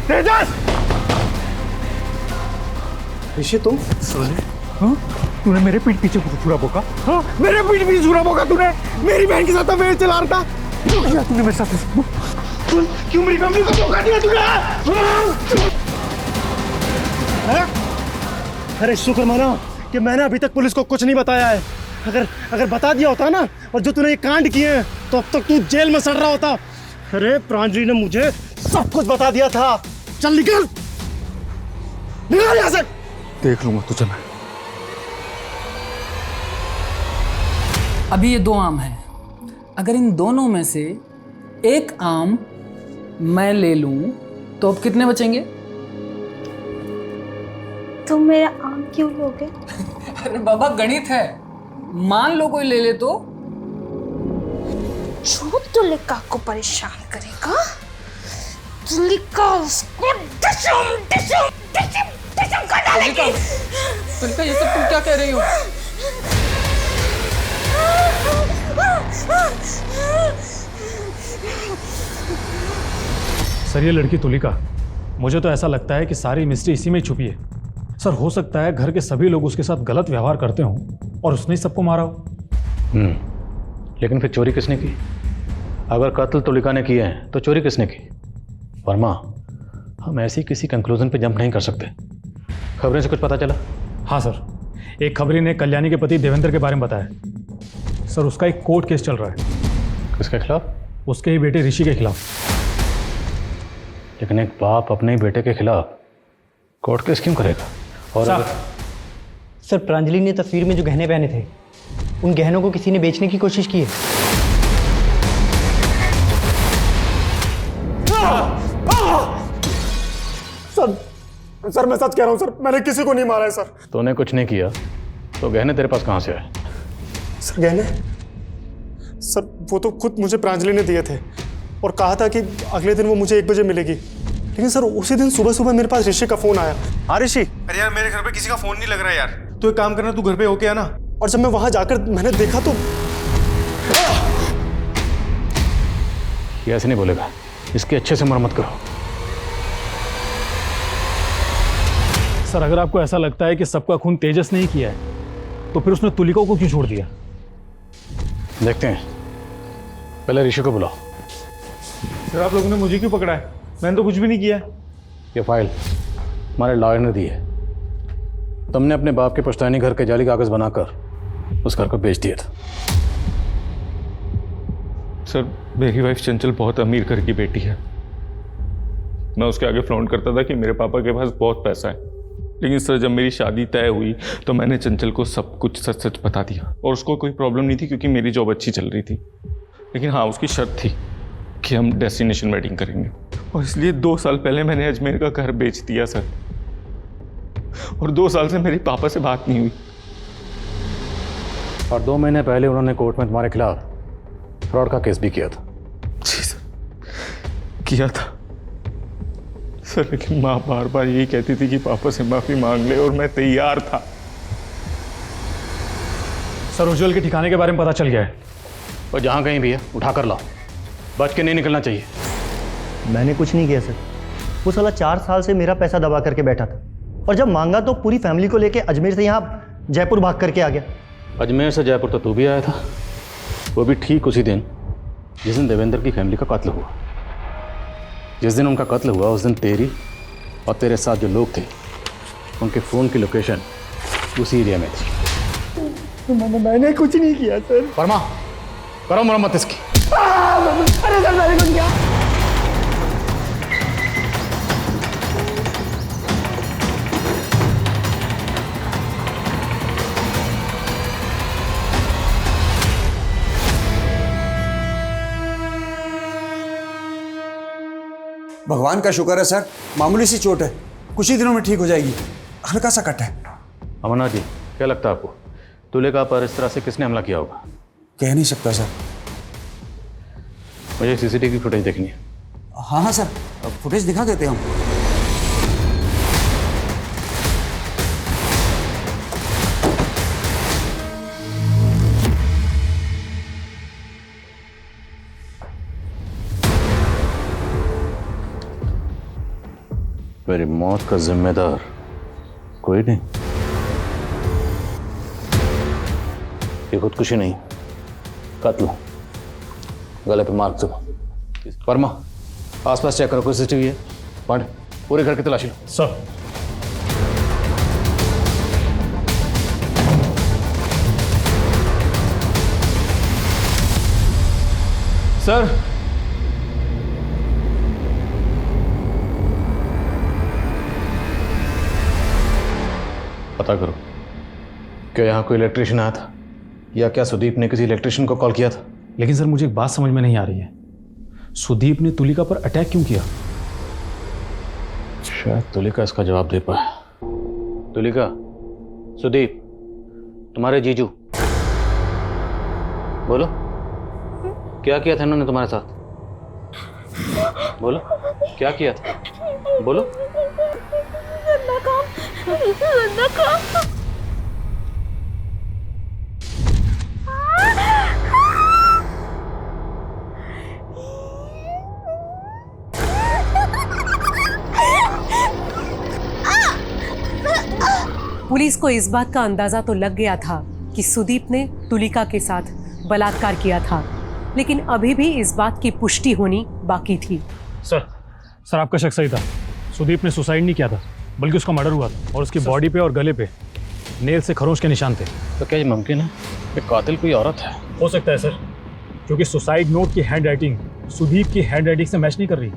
Speaker 8: तेजस!
Speaker 13: ऋषि तुम?
Speaker 8: हाँ? तूने मेरे पीठ पीछे छुरा बोका? हाँ? मेरे पीठ पीछे छुरा बोका तूने? मेरी बहन के साथ अफेयर चला रहा था? क्यों किया तूने मेरे साथ? क्यों मेरी फैमिली को धोखा दिया तूने?
Speaker 13: अरे शुक्र मानो कि मैंने अभी तक पुलिस को कुछ नहीं बताया है। अगर बता दिया होता ना, और जो तूने ये कांड किए हैं, तो अब तक तू जेल में सड़ रहा होता। अरे प्रांजलि ने मुझे सब कुछ बता दिया था। चल निकल यहाँ से।
Speaker 8: देख लूंगा तुझे मैं।
Speaker 16: अभी ये 2 आम हैं। अगर इन दोनों में से एक आम मैं ले लूं तो अब कितने बचेंगे?
Speaker 9: तुम मेरा आम क्यों लोगे?
Speaker 16: अरे बाबा गणित है, मान लो कोई ले ले तो।
Speaker 9: जो तुलिका को परेशान करेगा, तुलिका उसको डिशम डिशम डिशम डिशम कर डालेगी।
Speaker 16: तुलिका ये सब तुम क्या कह रही हो?
Speaker 11: सर ये लड़की तुलिका, मुझे तो ऐसा लगता है कि सारी मिस्ट्री इसी में छुपी है। सर हो सकता है घर के सभी लोग उसके साथ गलत व्यवहार करते हों और उसने ही सबको मारा हो।
Speaker 6: लेकिन फिर चोरी किसने की? अगर कत्ल तुलिका ने किए हैं तो चोरी किसने की? वर्मा, हम ऐसी किसी कंक्लूजन पे जंप नहीं कर सकते। खबरें से कुछ पता चला?
Speaker 11: हाँ सर, एक खबरी ने कल्याणी के पति देवेंद्र के बारे में बताया। सर उसका एक कोर्ट केस चल रहा है।
Speaker 6: किसके खिलाफ?
Speaker 11: उसके ही बेटे ऋषि के खिलाफ।
Speaker 6: लेकिन एक बाप अपने ही बेटे के खिलाफ कोर्ट केस क्यों करेगा? और
Speaker 15: सर प्रांजलि ने तस्वीर में जो गहने पहने थे, उन गहनों को किसी ने बेचने की कोशिश की है।
Speaker 13: सर मैं सच कह रहा हूँ सर, मैंने किसी को नहीं मारा है सर।
Speaker 6: तूने कुछ नहीं किया तो गहने तेरे पास कहाँ से आए?
Speaker 13: सर गहने? सर वो तो खुद मुझे प्रांजलि ने दिए थे और कहा था कि अगले दिन वो मुझे 1 बजे मिलेगी, लेकिन सर उसी दिन सुबह सुबह मेरे पास ऋषि का फोन आया। हाँ ऋषि। अरे यार मेरे घर पे किसी का फोन नहीं लग रहा यार। तू एक काम करना, तू घर पे होके आना। और जब मैं वहां जाकर मैंने देखा तो
Speaker 6: ये ऐसे नहीं बोलेगा, इसकी अच्छे से मरम्मत करो।
Speaker 11: सर अगर आपको ऐसा लगता है कि सबका खून तेजस ने ही किया है तो फिर उसने तुलिका को क्यों छोड़ दिया?
Speaker 6: देखते हैं, पहले ऋषि को बुलाओ।
Speaker 8: सर आप लोगों ने मुझे क्यों पकड़ा है? मैंने तो कुछ भी नहीं किया।
Speaker 6: ये फाइल हमारे लॉयर ने दी है। तुमने अपने बाप के पुश्तैनी घर के जाली कागज बनाकर उस घर को बेच दिया था।
Speaker 8: सर मेरी वाइफ चंचल बहुत अमीर घर की बेटी है। मैं उसके आगे फ्लॉन्ट करता था कि मेरे पापा के पास बहुत पैसा है, लेकिन सर जब मेरी शादी तय हुई तो मैंने चंचल को सब कुछ सच सच बता दिया। और उसको कोई प्रॉब्लम नहीं थी क्योंकि मेरी जॉब अच्छी चल रही थी। लेकिन हाँ, उसकी शर्त थी कि हम डेस्टिनेशन वेडिंग करेंगे, और इसलिए 2 साल पहले मैंने अजमेर का घर बेच दिया सर। और 2 साल से मेरे पापा से बात नहीं हुई।
Speaker 6: और 2 महीने पहले उन्होंने कोर्ट में तुम्हारे खिलाफ फ्रॉड का केस भी किया था।
Speaker 8: जी सर, किया था सर, लेकिन माँ बार बार यही कहती थी कि पापा से माफी मांग ले, और मैं तैयार था।
Speaker 11: सर उज्जवल के ठिकाने के बारे में पता चल गया है।
Speaker 6: और जहाँ कहीं भी है उठा कर लाओ, बच के नहीं निकलना चाहिए।
Speaker 15: मैंने कुछ नहीं किया सर। वो साला 4 साल से मेरा पैसा दबा करके बैठा था, और जब मांगा तो पूरी फैमिली को लेके अजमेर से यहाँ जयपुर भाग करके आ गया।
Speaker 6: अजमेर से जयपुर तो तू भी आया था, वो भी ठीक उसी दिन जिस दिन देवेंद्र की फैमिली का कत्ल हुआ। जिस दिन उनका कत्ल हुआ उस दिन तेरी और तेरे साथ जो लोग थे उनके फ़ोन की लोकेशन उसी एरिया में थी।
Speaker 15: मैंने कुछ नहीं किया सर।
Speaker 6: वर्मा, करो मरम्मत इसकी।
Speaker 15: अरे सर मैंने कुछ किया।
Speaker 10: भगवान का शुक्र है सर, मामूली सी चोट है, कुछ ही दिनों में ठीक हो जाएगी। हल्का सा कट है।
Speaker 6: अमरनाथ जी, क्या लगता है आपको तुलिका पर इस तरह से किसने हमला किया होगा?
Speaker 10: कह नहीं सकता सर।
Speaker 6: मुझे सीसीटीवी फुटेज देखनी है।
Speaker 10: हाँ हाँ सर, फुटेज दिखा देते हैं हम।
Speaker 6: मेरी मौत का जिम्मेदार कोई नहीं। ये खुदकुशी नहीं, कत्ल। गले पे मार्क दो। वर्मा, आसपास चेक करो, कोई सीसीटीवी है? पढ़, पूरे घर की तलाशी लो।
Speaker 11: सर
Speaker 8: सर
Speaker 6: पता करो, क्या यहाँ कोई इलेक्ट्रिशियन आया था या क्या सुदीप ने किसी इलेक्ट्रिशियन को कॉल किया था?
Speaker 11: लेकिन सर मुझे एक बात समझ में नहीं आ रही है, सुदीप ने तुलिका पर अटैक क्यों किया?
Speaker 6: शायद तुलिका इसका जवाब दे पाए। तुलिका, सुदीप तुम्हारे जीजू, बोलो क्या किया था इन्होंने तुम्हारे साथ? बोलो क्या किया था, बोलो।
Speaker 1: पुलिस को इस बात का अंदाजा तो लग गया था कि सुदीप ने तुलिका के साथ बलात्कार किया था, लेकिन अभी भी इस बात की पुष्टि होनी बाकी थी।
Speaker 11: सर आपका शक सही था। सुदीप ने सुसाइड नहीं किया था, बल्कि उसका मर्डर हुआ था और उसकी बॉडी पे और गले पे नेल से खरोंच के निशान थे।
Speaker 6: तो क्या ये मुमकिन है कि कातिल कोई औरत है?
Speaker 11: हो सकता है सर, क्योंकि सुसाइड नोट की हैंड राइटिंग सुदीप की हैंड राइटिंग से मैच नहीं कर रही।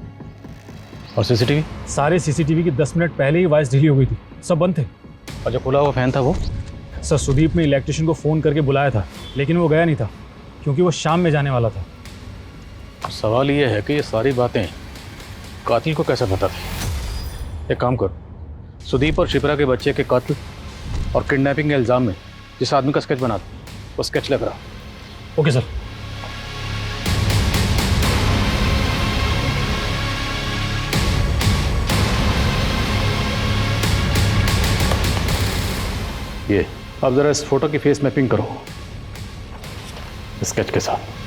Speaker 6: और सीसीटीवी?
Speaker 11: सारे सीसीटीवी की 10 मिनट पहले ही वॉइस डिलीट हो गई थी, सब बंद थे।
Speaker 6: और जो खुला हुआ फैन था वो?
Speaker 11: सर सुदीप ने इलेक्ट्रिशियन को फ़ोन करके बुलाया था, लेकिन वो गया नहीं था क्योंकि वो शाम में जाने वाला था।
Speaker 6: सवाल ये है कि ये सारी बातें कातिल को कैसे पता थी? एक काम करो, सुदीप और शिप्रा के बच्चे के कत्ल और किडनैपिंग के इल्ज़ाम में जिस आदमी का स्केच बना दो, वो स्केच लग रहा।
Speaker 11: Okay sir.
Speaker 6: ये अब जरा इस फोटो की फेस मैपिंग करो स्केच के साथ।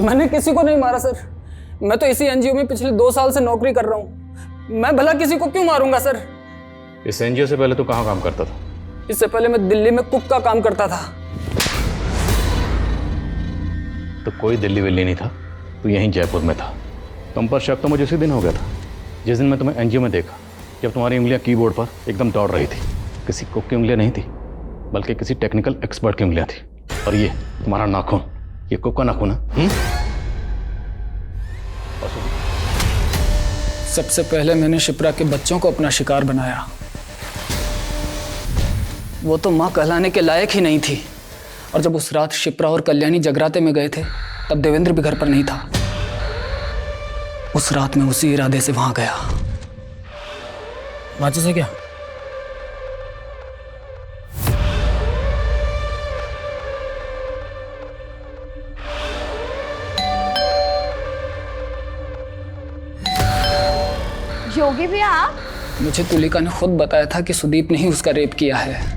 Speaker 16: मैंने किसी को नहीं मारा सर। मैं तो इसी एनजीओ में पिछले 2 साल से नौकरी कर रहा हूँ। मैं भला किसी को क्यों मारूंगा सर?
Speaker 6: इस एनजीओ से पहले तू कहाँ काम करता था?
Speaker 16: इससे पहले मैं दिल्ली में कुक का काम करता था।
Speaker 6: तो कोई दिल्ली विल्ली नहीं था, तू यहीं जयपुर में था। तुम पर शक तो मुझे उसी दिन हो गया था जिस दिन मैं तुम्हें एनजीओ में देखा, जब तुम्हारी उंगलियां कीबोर्ड पर एकदम दौड़ रही थी। किसी कुक की उंगलियां नहीं थी, बल्कि किसी टेक्निकल एक्सपर्ट की उंगलियां थी। और ये तुम्हारा नाखून, ये कुक का नाखून है।
Speaker 16: सबसे पहले मैंने शिप्रा के बच्चों को अपना शिकार बनाया। वो तो माँ कहलाने के लायक ही नहीं थी। और जब उस रात शिप्रा और कल्याणी जगराते में गए थे, तब देवेंद्र भी घर पर नहीं था। उस रात मैं उसी इरादे से वहां गया।
Speaker 5: माचिस है क्या?
Speaker 9: योगी भैया आप?
Speaker 16: मुझे तुलिका ने खुद बताया था कि सुदीप ने ही उसका रेप किया है।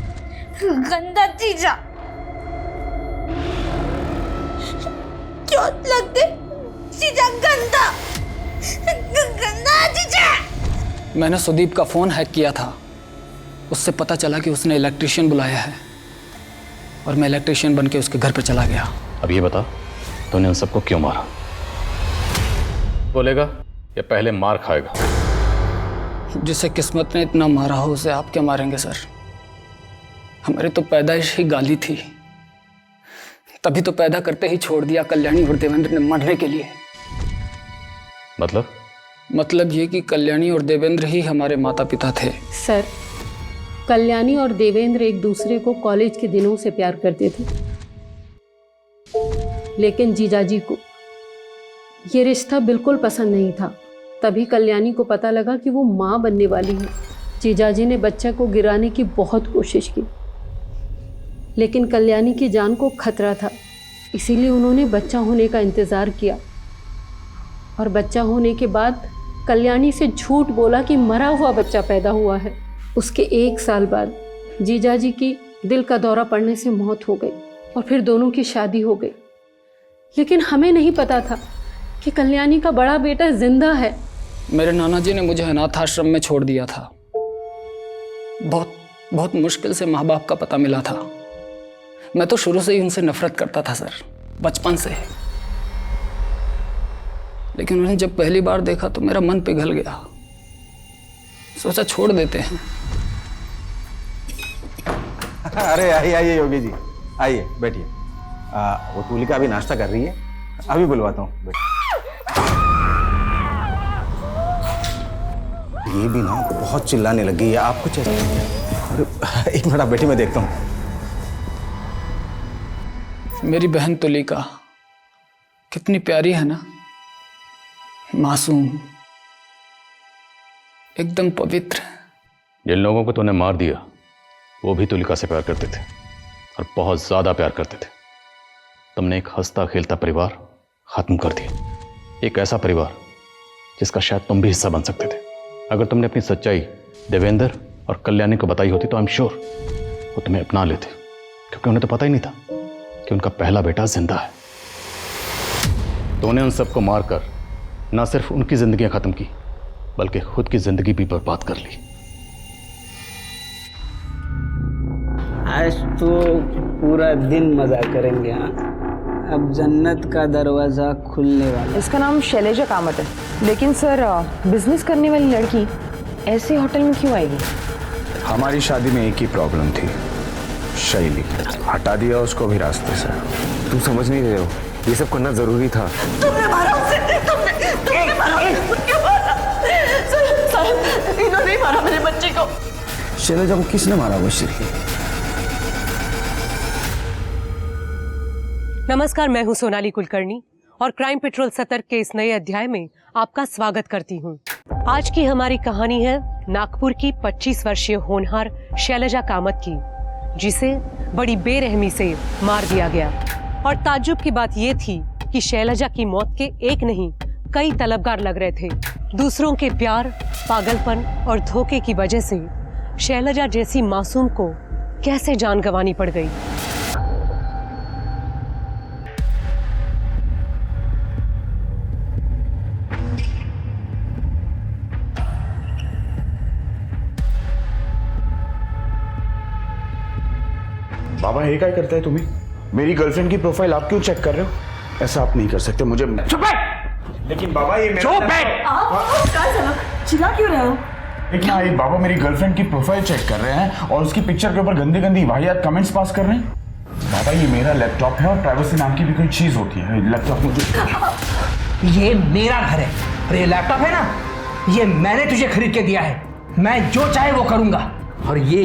Speaker 9: गंदा जीजा, चोट लगते जीजा, गंदा गंदा जीजा।
Speaker 16: मैंने सुदीप का फोन हैक किया था। उससे पता चला कि उसने इलेक्ट्रिशियन बुलाया है और मैं इलेक्ट्रिशियन बन के उसके घर पर चला गया।
Speaker 6: अब ये बता, तूने उन सबको क्यों मारा? बोलेगा या पहले मार खाएगा?
Speaker 16: जिसे किस्मत ने इतना मारा हो उसे आप क्या मारेंगे सर? हमारी तो पैदाइश ही गाली थी। तभी तो पैदा करते ही छोड़ दिया कल्याणी और देवेंद्र ने मरने के लिए। मतलब ये कि कल्याणी और देवेंद्र ही हमारे माता पिता थे।
Speaker 3: सर, कल्याणी और देवेंद्र एक दूसरे को कॉलेज के दिनों से प्यार करते थे, लेकिन जीजाजी को ये रिश्ता बिल्कुल पसंद नहीं था। तभी कल्याणी को पता लगा कि वो माँ बनने वाली है। जीजाजी ने बच्चा को गिराने की बहुत कोशिश की, लेकिन कल्याणी की जान को खतरा था, इसीलिए उन्होंने बच्चा होने का इंतज़ार किया। और बच्चा होने के बाद कल्याणी से झूठ बोला कि मरा हुआ बच्चा पैदा हुआ है। उसके 1 साल बाद जीजाजी की दिल का दौरा पड़ने से मौत हो गई और फिर दोनों की शादी हो गई। लेकिन हमें नहीं पता था कि कल्याणी का बड़ा बेटा जिंदा है।
Speaker 16: मेरे नाना जी ने मुझे अनाथ आश्रम में छोड़ दिया था। बहुत मुश्किल से माँ बाप का पता मिला था। मैं तो शुरू से ही उनसे नफरत करता था सर, बचपन से। लेकिन उन्हें जब पहली बार देखा तो मेरा मन पिघल गया। सोचा छोड़ देते हैं।
Speaker 4: अरे आइए योगी जी, आइए बैठिए। वो तुलिका अभी नाश्ता कर रही है, अभी बुलवाता हूँ। ये भी ना बहुत चिल्लाने लगी है। आप कुछ एक मिनट आप बैठी, मैं देखता हूँ।
Speaker 16: मेरी बहन तुलिका कितनी प्यारी है ना, मासूम, एकदम पवित्र।
Speaker 6: जिन लोगों को तूने मार दिया वो भी तुलिका से प्यार करते थे और बहुत ज्यादा प्यार करते थे। तुमने एक हंसता खेलता परिवार खत्म कर दिया, एक ऐसा परिवार जिसका शायद तुम भी हिस्सा बन सकते थे। अगर तुमने अपनी सच्चाई देवेंद्र और कल्याणी को बताई होती तो आई एम श्योर वो तुम्हें अपना लेते, क्योंकि उन्हें तो पता ही नहीं था कि उनका पहला बेटा जिंदा है। तूने उन सबको मारकर ना सिर्फ उनकी जिंदगियां खत्म की, बल्कि खुद की जिंदगी भी बर्बाद कर ली।
Speaker 17: आज तो पूरा दिन मजा करेंगे। हाँ, अब जन्नत का दरवाजा खुलने वाला।
Speaker 18: इसका नाम शैलेजा कामत है, लेकिन सर बिजनेस करने वाली लड़की ऐसे होटल में क्यों आएगी?
Speaker 19: हमारी शादी में एक ही प्रॉब्लम थी, शैली। हटा दिया उसको भी रास्ते से।
Speaker 20: तुम समझ नहीं रहे हो, ये सब करना जरूरी था।
Speaker 9: तुमने मारा उसे, तुमने मारा, क्यों मारा? सर, इन्होंने ही मारा मेरे बच्चे को।
Speaker 19: शैलेजा को किसने मारा? वो श्री।
Speaker 1: नमस्कार, मैं हूं सोनाली कुलकर्णी और क्राइम पेट्रोल सतर्क के इस नए अध्याय में आपका स्वागत करती हूं। आज की हमारी कहानी है नागपुर की 25 वर्षीय होनहार शैलजा कामत की। जिसे बड़ी बेरहमी से मार दिया गया। और ताज्जुब की बात यह थी कि शैलजा की मौत के एक नहीं कई तलबगार लग रहे थे। दूसरों के प्यार, पागलपन और धोखे की वजह से शैलजा जैसी मासूम को कैसे जान गंवानी पड़ गई।
Speaker 19: बाबा हे काय करताय तुम्ही? मेरी गर्लफ्रेंड की प्रोफाइल आप क्यों चेक कर रहे हो? ऐसा आप नहीं कर सकते, मुझे चुप बैठ। लेकिन बाबा ये
Speaker 21: चुप बैठ। चिल्ला क्यों रहे हो?
Speaker 19: लेकिन ये बाबा मेरी गर्लफ्रेंड की प्रोफाइल चेक कर रहे हैं और उसकी पिक्चर के ऊपर गंदी गंदी वाहियात कमेंट्स पास कर रहे हैं। बाबा ये मेरा लैपटॉप है और प्राइवेसी नाम की भी कोई चीज होती है। लैपटॉप मुझे,
Speaker 5: ये मेरा घर है और ये लैपटॉप है ना, ये मैंने तुझे खरीद के दिया है। मैं जो चाहे वो करूंगा। और ये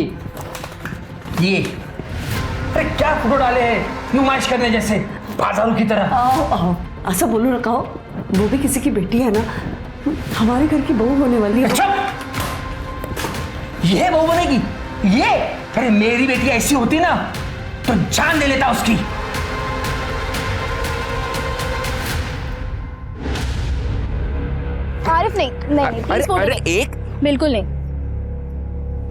Speaker 5: अरे क्या फोटो डाले हैं नुमाइश करने जैसे, बाजारों की तरह।
Speaker 21: आओ ऐसा बोलो ना, कहो वो भी किसी की बेटी है ना, हमारे घर की बहू होने वाली है।
Speaker 5: ये बहू बनेगी? ये अरे मेरी बेटी ऐसी होती ना तो जान ले लेता उसकी।
Speaker 22: आरिफ नहीं प्लीज फोटो
Speaker 20: अरे एक
Speaker 22: बिल्कुल नहीं।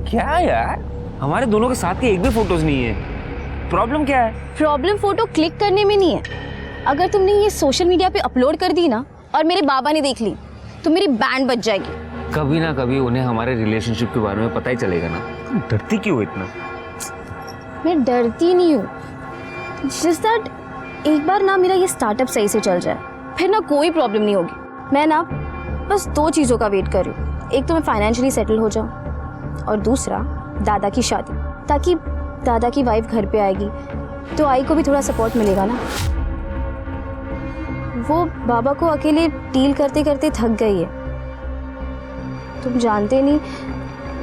Speaker 20: क्या यार, हमारे दोनों के साथ की एक भी फोटोज नहीं है। प्रॉब्लम क्या है?
Speaker 22: प्रॉब्लम फोटो क्लिक करने में नहीं है। अगर तुमने ये सोशल मीडिया पे अपलोड कर दी ना और मेरे बाबा ने देख ली तो मेरी बैंड बज जाएगी।
Speaker 20: कभी ना कभी उन्हें हमारे रिलेशनशिप के बारे में पता ही चलेगा ना। तुम डरती क्यों इतना?
Speaker 22: मैं डरती नहीं हूँ, जस्ट दैट एक बार ना मेरा ये स्टार्टअप सही से चल जाए, फिर ना कोई प्रॉब्लम नहीं होगी। मैं ना बस 2 चीज़ों का वेट कर रही हूँ। एक तो मैं फाइनेंशियली सेटल हो जाऊँ और दूसरा दादा की शादी, ताकि दादा की वाइफ घर पे आएगी तो आई को भी थोड़ा सपोर्ट मिलेगा ना। वो बाबा को अकेले डील करते करते थक गई है। तुम जानते नहीं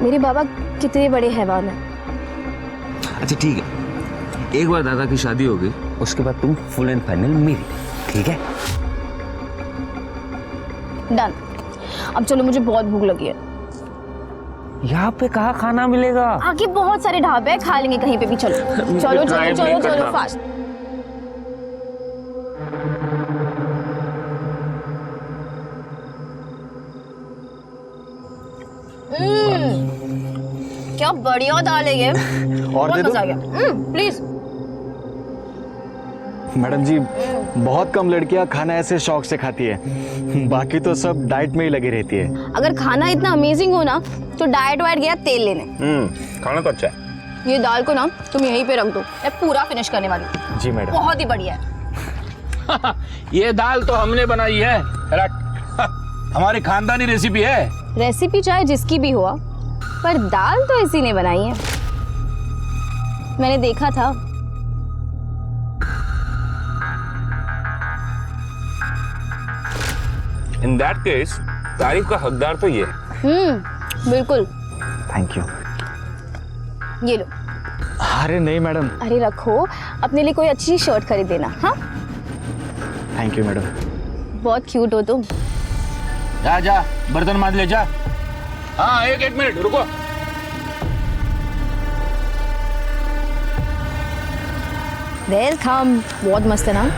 Speaker 22: मेरे बाबा कितने बड़े हैवान हैं।
Speaker 20: अच्छा ठीक है, एक बार दादा की शादी होगी उसके बाद तुम फुल एंड फाइनल मेरी, ठीक है?
Speaker 22: डन। अब चलो, मुझे बहुत भूख लगी है।
Speaker 20: यहाँ पे कहाँ खाना मिलेगा?
Speaker 22: आगे बहुत सारे ढाबे हैं, खा लेंगे कहीं पे भी। चलो चलो चलो चलो चलो फास्ट। क्या बढ़िया दाल है ये।
Speaker 10: और दे दो?
Speaker 22: मजा आ गया। प्लीज।
Speaker 10: मैडम जी, बहुत कम लड़कियां खाना ऐसे शौक से खाती है, बाकी तो सब डाइट में ही लगी रहती है।
Speaker 22: अगर खाना इतना अमेजिंग हो ना तो डाइट वाइट गया तेल लेने।
Speaker 10: खाना तो अच्छा है।
Speaker 22: ये दाल को ना तुम यहीं पे रख दो, मैं पूरा फिनिश करने वाली हूँ।
Speaker 10: जी मैडम।
Speaker 22: बहुत ही बढ़िया है।
Speaker 6: ये दाल तो हमने बनाई है, हमारी खानदानी रेसिपी है।
Speaker 22: रेसिपी चाहे जिसकी भी हो, पर दाल तो इसी ने बनाई है। मैंने देखा था।
Speaker 20: इन दैट केस तारीफ का हकदार तो ये है।
Speaker 22: बिल्कुल।
Speaker 10: Thank you.
Speaker 22: ये लो।
Speaker 10: अरे नहीं मैडम।
Speaker 22: अरे रखो, अपने लिए कोई अच्छी शर्ट खरीद देना। हाँ
Speaker 10: थैंक यू मैडम।
Speaker 22: बहुत क्यूट हो तुम।
Speaker 6: जा जा बर्तन मांज ले जा। हाँ एक मिनट रुको।
Speaker 22: वेलकम। बहुत मस्त है ना।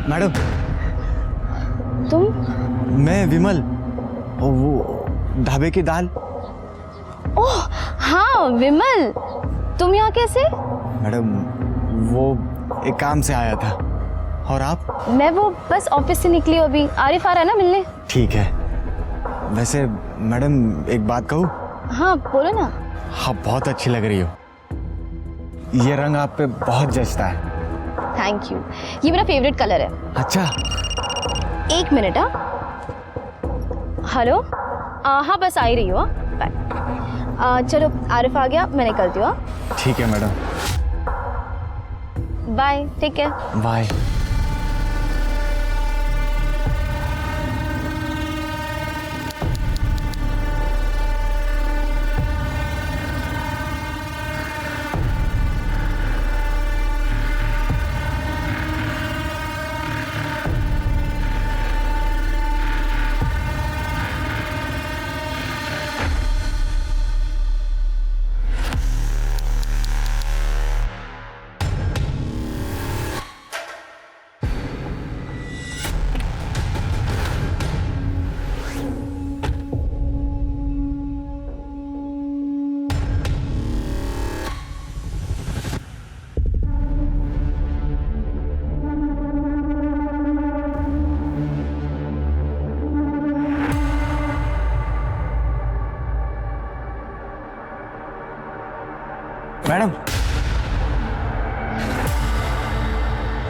Speaker 10: मैडम।
Speaker 22: तुम?
Speaker 10: मैं विमल। वो ढाबे की दाल।
Speaker 22: ओह हाँ विमल, तुम यहाँ कैसे?
Speaker 10: मैडम वो एक काम से आया था। और आप?
Speaker 22: मैं वो बस ऑफिस से निकली हूँ अभी। आरिफ आ रहा है ना मिलने।
Speaker 10: ठीक है। वैसे मैडम एक बात कहूँ?
Speaker 22: हाँ बोलो ना।
Speaker 10: आप बहुत अच्छी लग रही हो। ये रंग आप पे बहुत जचता है।
Speaker 22: Thank you. ये मेरा फेवरेट कलर है।
Speaker 10: अच्छा।
Speaker 22: एक मिनट। हेलो। हाँ बस आ ही रही हो। बाय। चलो आरिफ आ गया, मैं निकलती हूँ।
Speaker 10: ठीक है madam.
Speaker 22: Bye. Take care.
Speaker 10: Bye.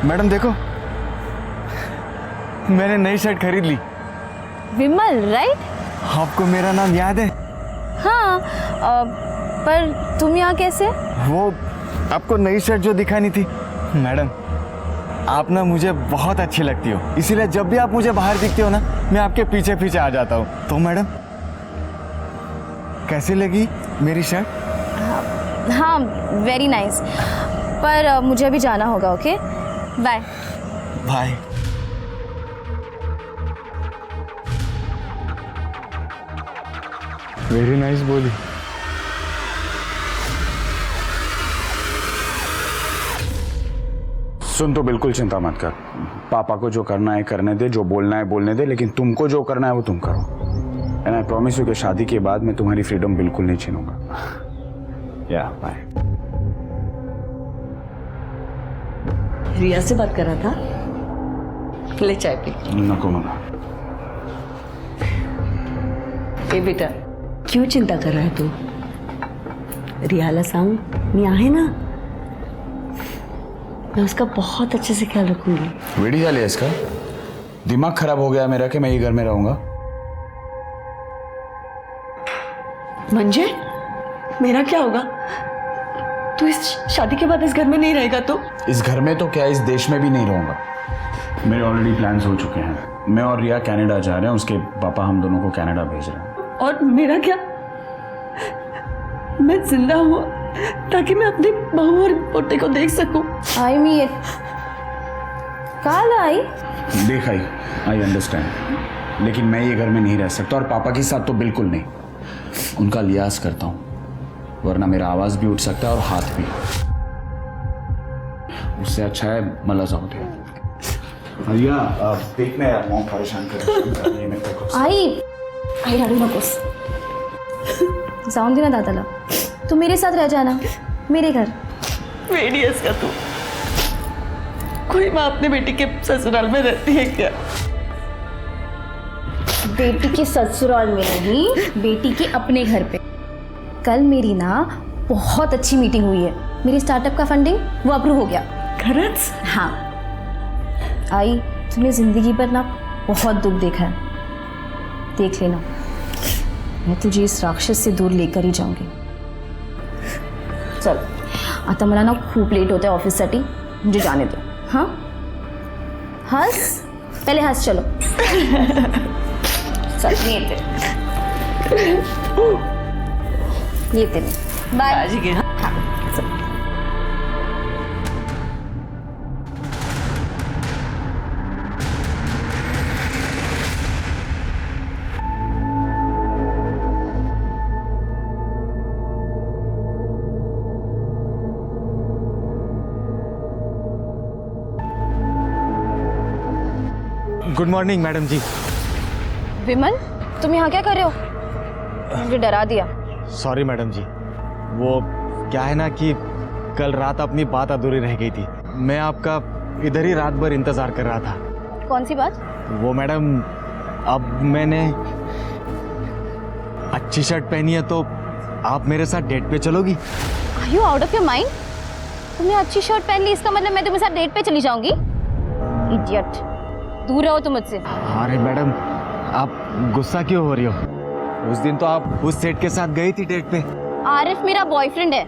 Speaker 19: Madam देखो, मैंने नई शर्ट खरीद ली।
Speaker 22: विमल राइट?
Speaker 19: आपको मेरा नाम याद है?
Speaker 22: हाँ, पर तुम यहाँ कैसे?
Speaker 19: वो आपको नई शर्ट जो दिखानी थी। मैडम आप ना मुझे बहुत अच्छी लगती हो, इसीलिए जब भी आप मुझे बाहर दिखते हो ना, मैं आपके पीछे पीछे आ जाता हूँ। तो मैडम कैसी लगी मेरी शर्ट?
Speaker 22: हाँ वेरी नाइस, पर मुझे अभी जाना होगा। Okay bye.
Speaker 19: Bye. Very nice बोली। सुन, तो बिल्कुल चिंता मत कर। पापा को जो करना है करने दे, जो बोलना है बोलने दे, लेकिन तुमको जो करना है वो तुम करो। एंड आई प्रॉमिस यू कि शादी के बाद मैं तुम्हारी फ्रीडम बिल्कुल नहीं छीनूंगा। या बाय।
Speaker 21: रिया से बात कर रहा था, ले चाय पी।
Speaker 19: नको मना।
Speaker 21: ए बेटा, क्यों चिंता कर रहा है तू? रियाला सांग मी आहे ना, मैं उसका बहुत अच्छे से ख्याल रखूंगी।
Speaker 19: वेड़ी झाली है इसका, दिमाग खराब हो गया मेरा कि मैं ये घर में रहूंगा।
Speaker 21: मंजे, मेरा क्या होगा? तू इस शादी के बाद इस घर में नहीं रहेगा तो?
Speaker 19: इस घर में तो क्या, इस देश में भी नहीं रहूंगा। मेरे ऑलरेडी प्लान्स हो चुके हैं। मैं और रिया कनाडा जा रहे हैं, उसके पापा हम दोनों को कनाडा भेज रहे हैं।
Speaker 21: और मेरा क्या? मैं जिंदा हूँ ताकि मैं अपनी बहू और पोते को देख सकूं।
Speaker 22: आई मी काल आई
Speaker 19: देख आई अंडरस्टैंड, लेकिन मैं ये घर में नहीं रह सकता, और पापा के साथ तो बिल्कुल नहीं। उनका लिहाज करता हूँ, वरना मेरा आवाज भी उठ सकता है और हाथ भी। उससे अच्छा है मला जाऊ दे। भैया देखना यार, मॉम परेशान कर रही है।
Speaker 22: आई राडू नकोस, जाऊन दे ना दादाला, तू मेरे साथ रह जाना, मेरे घर।
Speaker 21: वेडियस का तू, कोई माँ अपने बेटी के ससुराल में रहती है क्या?
Speaker 22: बेटी के ससुराल में नहीं, बेटी के अपने घर पे। कल मेरी ना बहुत अच्छी मीटिंग हुई है, मेरी स्टार्टअप का फंडिंग वो अप्रूव हो गया।
Speaker 21: खरच?
Speaker 22: हाँ आई, तूने जिंदगी पर ना बहुत दुख देखा है, देख लेना, मैं तुझे इस राक्षस से दूर लेकर ही जाऊंगी। चल आता मला ना खूप लेट होता है ऑफिससाठी, मुझे जाने दो। हाँ हंस, पहले हंस। चलो चल येते बाय।
Speaker 13: गुड मॉर्निंग मैडम जी।
Speaker 22: विमल, तुम यहाँ क्या कर रहे हो? मुझे डरा दिया।
Speaker 13: सॉरी मैडम जी, वो क्या है ना कि कल रात अपनी बात अधूरी रह गई थी। मैं आपका इधर ही रात भर इंतजार कर रहा था।
Speaker 22: कौन सी बात?
Speaker 13: वो मैडम, अब मैंने अच्छी शर्ट पहनी है तो आप मेरे साथ डेट पे चलोगी?
Speaker 22: Are you out of your mind? तुमने अच्छी शर्ट पहन ली, इसका मतलब मैं तुम्हारे साथ डेट पे चली जाऊंगी? इडियट, दूर रहो तुम मुझसे।
Speaker 13: अरे मैडम, आप गुस्सा क्यों हो रही हो? उस दिन तो आप उस सेठ के साथ गई थी डेट पे।
Speaker 22: आरिफ मेरा बॉयफ्रेंड है,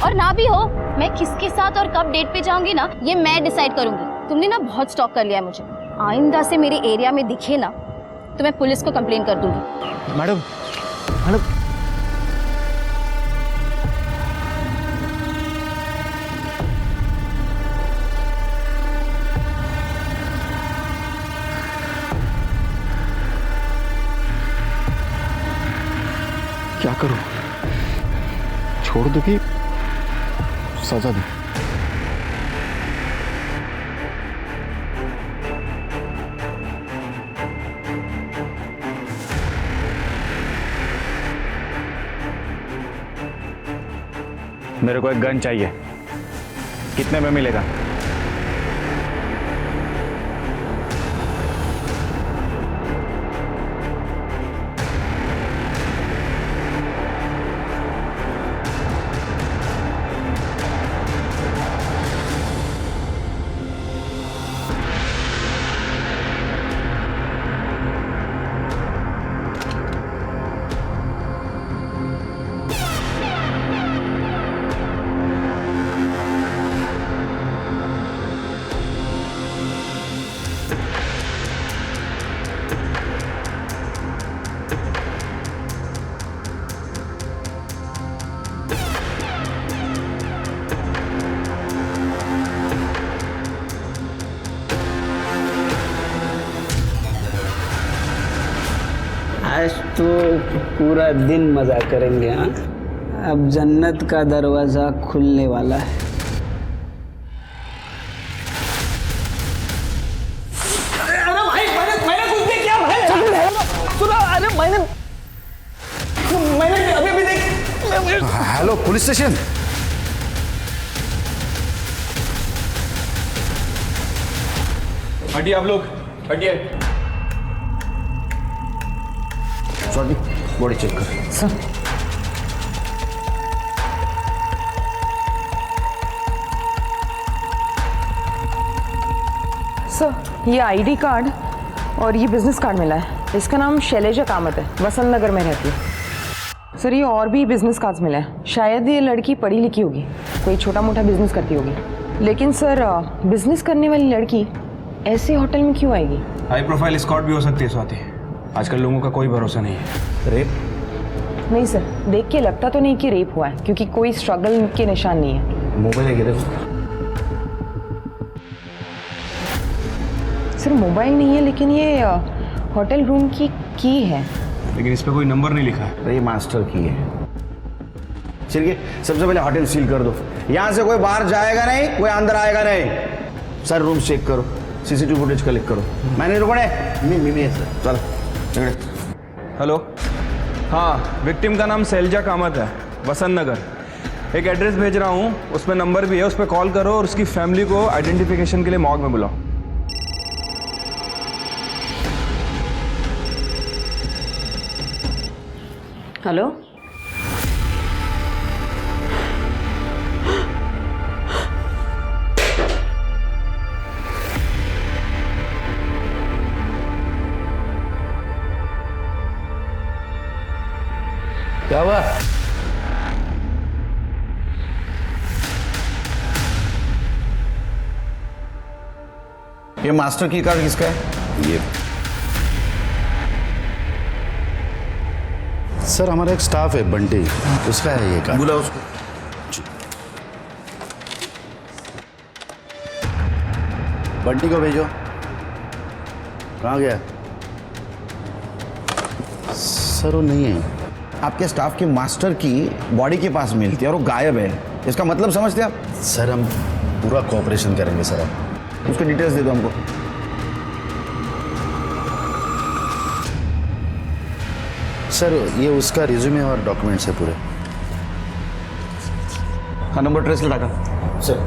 Speaker 22: और ना भी हो, मैं किसके साथ और कब डेट पे जाऊंगी ना, ये मैं डिसाइड करूंगी। तुमने ना बहुत स्टॉक कर लिया है मुझे, आइंदा से मेरे एरिया में दिखे ना तो मैं पुलिस को कंप्लेन कर दूंगी।
Speaker 13: मैडम, मैडम, क्या करूं? छोड़ दो कि सजा दो? मेरे को एक गन चाहिए, कितने में मिलेगा?
Speaker 17: तो पूरा दिन मजा करेंगे। हाँ, अब जन्नत का दरवाजा खुलने वाला है।
Speaker 5: अरे भाई मैंने कुछ नहीं किया भाई। सुनो, अरे मैंने अभी भी देख।
Speaker 19: Hello police station.
Speaker 8: हटिए आप लोग, हटिए।
Speaker 19: सॉरी, बॉडी चेक कर।
Speaker 18: सर सर, ये आईडी कार्ड और ये बिजनेस कार्ड मिला है। इसका नाम शैलेजा कामत है, वसंत नगर में रहती है। सर ये और भी बिजनेस कार्ड्स मिले हैं। शायद ये लड़की पढ़ी लिखी होगी, कोई छोटा मोटा बिजनेस करती होगी। लेकिन सर बिजनेस करने वाली लड़की ऐसे होटल में क्यों आएगी?
Speaker 7: हाई प्रोफाइल स्कॉट भी हो सकती है स्वाति। आजकल लोगों का कोई भरोसा नहीं है।
Speaker 18: रेप? नहीं सर, देख के लगता तो नहीं कि रेप हुआ है, क्योंकि कोई स्ट्रगल के निशान नहीं है।
Speaker 19: मोबाइल है देखो।
Speaker 18: सर मोबाइल नहीं है, लेकिन ये होटल रूम की है।
Speaker 7: लेकिन इस पे कोई नंबर नहीं लिखा है।
Speaker 19: ये मास्टर की है। चलिए सबसे पहले होटल सील कर दो। यहाँ से कोई बाहर जाएगा नहीं, कोई अंदर आएगा नहीं। सर रूम चेक करो, सीसीटीवी फुटेज कलेक्ट करो। मैंने रुकने मैं सर चल।
Speaker 7: हेलो, हाँ, विक्टिम का नाम शैलजा कामत है, वसंत नगर। एक एड्रेस भेज रहा हूँ, उसमें नंबर भी है, उस पर कॉल करो और उसकी फैमिली को आइडेंटिफिकेशन के लिए मॉर्ग में बुलाओ।
Speaker 18: हेलो,
Speaker 19: क्या हुआ? ये मास्टर की कार्ड किसका है? ये
Speaker 6: सर हमारा एक स्टाफ है बंटी, उसका है ये कार्ड।
Speaker 19: बुला उसको।
Speaker 6: बंटी को भेजो। कहाँ गया? सर वो नहीं है।
Speaker 19: आपके स्टाफ के मास्टर की बॉडी के पास मिलती है और वो गायब है। इसका मतलब समझते आप?
Speaker 6: सर हम पूरा कोऑपरेशन करेंगे सर। आप
Speaker 19: उसके डिटेल्स दे दो हमको।
Speaker 6: सर ये उसका रिज्यूमे और डॉक्यूमेंट्स है पूरे।
Speaker 19: हाँ, नंबर ट्रेस लगा सर।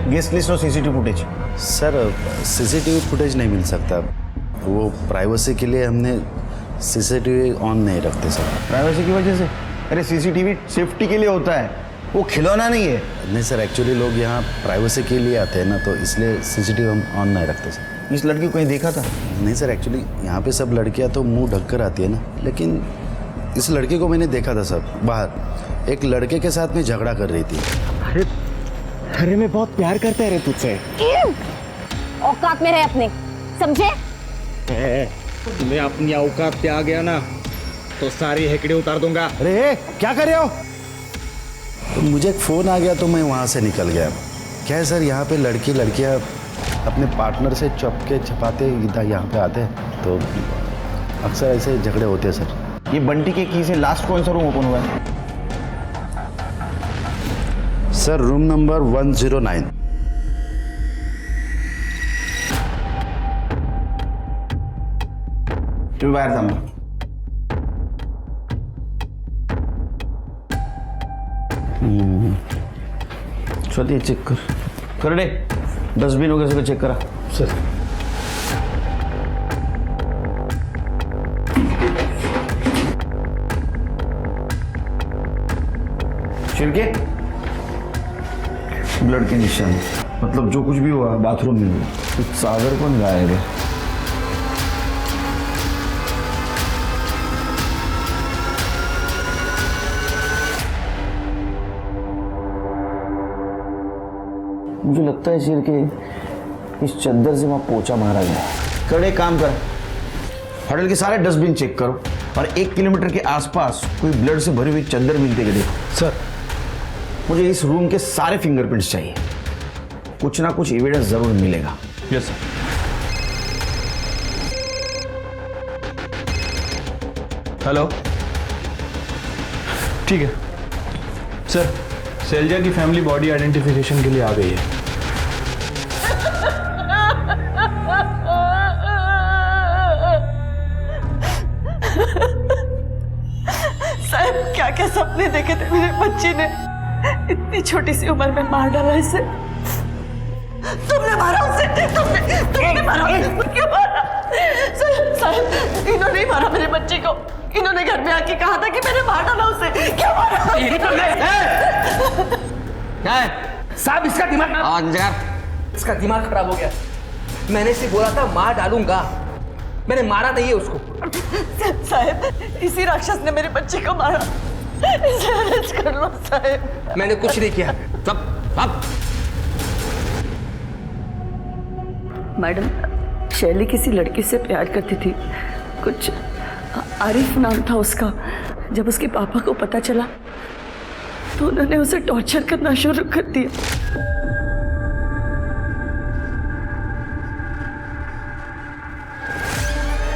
Speaker 19: गेस्ट लिस्ट और CCTV footage.
Speaker 6: Sir CCTV footage नहीं मिल सकता, वो प्राइवेसी के लिए हमने सीसीटीवी ऑन नहीं रखते सर।
Speaker 19: प्राइवेसी की वजह से? अरे सीसीटीवी सेफ्टी के लिए होता है, वो खिलौना नहीं है।
Speaker 6: नहीं सर, एक्चुअली लोग यहाँ प्राइवेसी के लिए आते हैं ना, तो इसलिए सीसीटीवी हम ऑन नहीं रखते सर।
Speaker 19: इस लड़की को कहीं देखा था?
Speaker 6: नहीं सर, एक्चुअली यहाँ पे सब लड़कियाँ तो मुंह ढक कर आती है ना, लेकिन इस लड़की को मैंने देखा था सर बाहर, एक लड़के के साथ में झगड़ा कर रही थी।
Speaker 13: अरे मैं बहुत प्यार करता है रे तुझसे।
Speaker 22: औकात में रहे अपने, समझे?
Speaker 13: मैं अपनी औकात पे आ गया ना तो सारी हेकड़े उतार दूंगा। अरे क्या कर रहे हो?
Speaker 6: तो मुझे एक फ़ोन आ गया तो मैं वहाँ से निकल गया। क्या है सर, यहाँ पे लड़कियाँ अपने पार्टनर से चपके छपाते इधर यहाँ पे आते हैं, तो अक्सर ऐसे झगड़े होते हैं सर।
Speaker 19: ये बंटी के की से लास्ट कौन सा रूम ओपन हुआ है?
Speaker 6: Sir room number 109।
Speaker 19: तू बाहर था। स्वाति चेक कर दे, डस्टबिन वगैरह से चेक करा सर। छिड़के ब्लड के निशान, मतलब जो कुछ भी हुआ बाथरूम में हुआ। तो सागर कौन गायब है? मुझे लगता है शेर के इस चद्दर से वहां पोछा मारा गया। कर एक काम कर, होटल के सारे डस्टबिन चेक करो और 1 किलोमीटर के आसपास कोई ब्लड से भरी हुई चद्दर मिलती है देखो। सर मुझे इस रूम के सारे फिंगरप्रिंट्स चाहिए, कुछ ना कुछ एविडेंस जरूर मिलेगा।
Speaker 7: Yes sir. हेलो, ठीक है सर, शैलजा की फैमिली बॉडी आइडेंटिफिकेशन के लिए आ गई है।
Speaker 21: साहब क्या क्या सपने देखे थे मेरे बच्चे ने, इतनी छोटी सी उम्र में मार डाला इसे। तुमने मारा उसे, तुमने मारा उसे, क्यों मारा? साहब इन्होंने ही मारा मेरे बच्चे को, इन्होंने घर में आके कहा था कि मैंने मार डाला उसे, क्यों मारा?
Speaker 12: क्या है साहब, इसका दिमाग इसका दिमाग खराब हो गया। मैंने इसे बोला था मार डालूंगा, मैंने मारा नहीं है उसको।
Speaker 21: साहब इसी राक्षस ने मेरे बच्चे को मारा, इसे अरेस्ट कर लो साहब।
Speaker 12: मैंने कुछ नहीं किया। सब
Speaker 21: मैडम, शैली किसी लड़की से प्यार करती थी, कुछ आरिफ नाम था उसका। जब उसके पापा को पता चला तो उन्होंने उसे टॉर्चर करना शुरू कर दिया।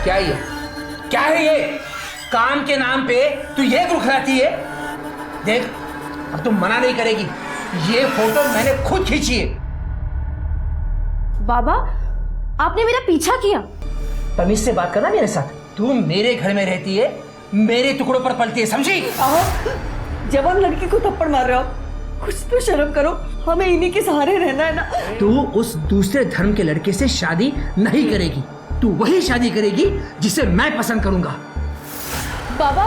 Speaker 12: क्या ये, क्या है ये? काम के नाम पे तू ये रुखराती है? देख, अब तुम मना नहीं करेगी, ये फोटो मैंने खुद खींची है।
Speaker 22: बाबा, आपने मेरा पीछा किया।
Speaker 12: तमीज से बात करना मेरे साथ। तू मेरे घर में रहती है, मेरे टुकड़ों पर पलती है, समझी?
Speaker 21: जवान लड़की को थप्पड़ मार रहे हो, कुछ तो शर्म करो, हमें इन्हीं के सहारे रहना है ना।
Speaker 12: तू उस दूसरे धर्म के लड़के से शादी नहीं करेगी, तू वही शादी करेगी जिसे मैं पसंद करूंगा।
Speaker 22: बाबा,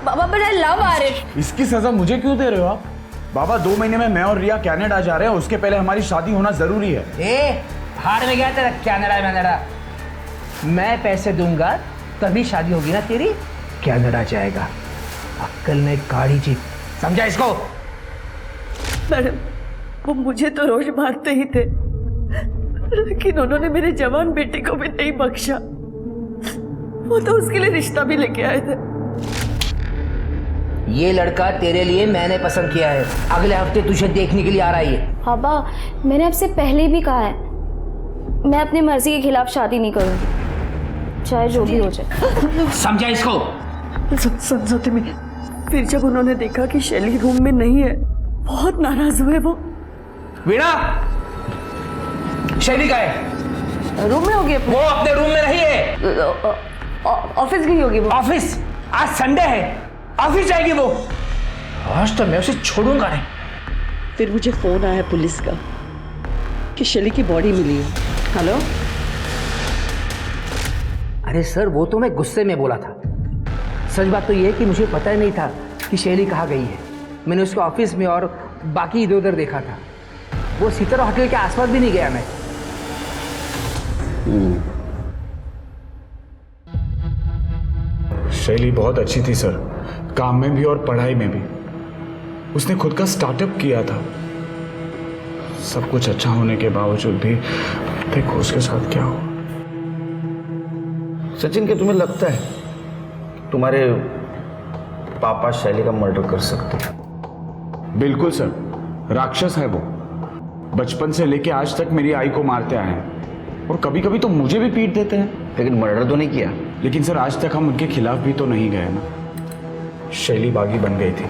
Speaker 22: बाबा बट आई लव आरिफ।
Speaker 19: इसकी सजा मुझे क्यों दे रहे हो आप? बाबा 2 महीने में मैं और रिया कनाडा जा रहे हैं, उसके पहले हमारी शादी होना जरूरी है।
Speaker 12: भाड़ में गया तेरा कनाडा। मैं पैसे दूंगा तभी शादी होगी ना तेरी। कनाडा जाएगा, अक्कल में गाड़ी जी, समझा इसको?
Speaker 21: मैडम, वो मुझे तो रोज मारते ही थे, लेकिन उन्होंने मेरे जवान बेटे को भी नहीं बख्शा। वो तो उसके लिए रिश्ता भी लेके आए थे।
Speaker 12: ये लड़का तेरे लिए मैंने पसंद किया है, अगले हफ्ते तुझे देखने के लिए आ रहा है।
Speaker 22: पापा, मैंने आपसे पहले भी कहा है, मैं अपनी मर्जी के खिलाफ शादी नहीं करूंगी, चाहे जो भी हो जाए।
Speaker 12: समझा इसको?
Speaker 21: समझौते में फिर जब उन्होंने देखा कि शैली रूम में नहीं है, बहुत नाराज हुए वो।
Speaker 12: वीणा, शैली का है?
Speaker 21: रूम में होगी।
Speaker 12: वो अपने रूम में नहीं है,
Speaker 21: ऑफिस गई होगी वो।
Speaker 12: ऑफिस? आज संडे है, ऑफिस जाएगी वो। आज तो मैं उसे छोड़ूंगा नहीं।
Speaker 21: फिर मुझे फोन आया पुलिस का कि शैली की बॉडी मिली है। हेलो?
Speaker 12: अरे सर, वो तो मैं गुस्से में बोला था। सच बात तो ये है कि मुझे पता ही नहीं था कि शैली कहाँ गई है। मैंने उसको ऑफिस में और बाकी इधर उधर देखा था। वो सितारा होटल के आसपास भी नहीं गया मैं।
Speaker 19: शैली बहुत अच्छी थी सर, काम में भी और पढ़ाई में भी। उसने खुद का स्टार्टअप किया था। सब कुछ अच्छा होने के बावजूद भी देखो उसके साथ क्या हुआ।
Speaker 4: सचिन, क्या तुम्हें लगता है तुम्हारे पापा शैली का मर्डर कर सकते हैं?
Speaker 19: बिल्कुल सर, राक्षस है वो। बचपन से लेके आज तक मेरी आई को मारते आए हैं और कभी कभी तो मुझे भी पीट देते हैं,
Speaker 4: लेकिन मर्डर तो नहीं किया।
Speaker 19: लेकिन सर, आज तक हम उनके खिलाफ भी तो नहीं गए ना। शैली बागी बन गई थी,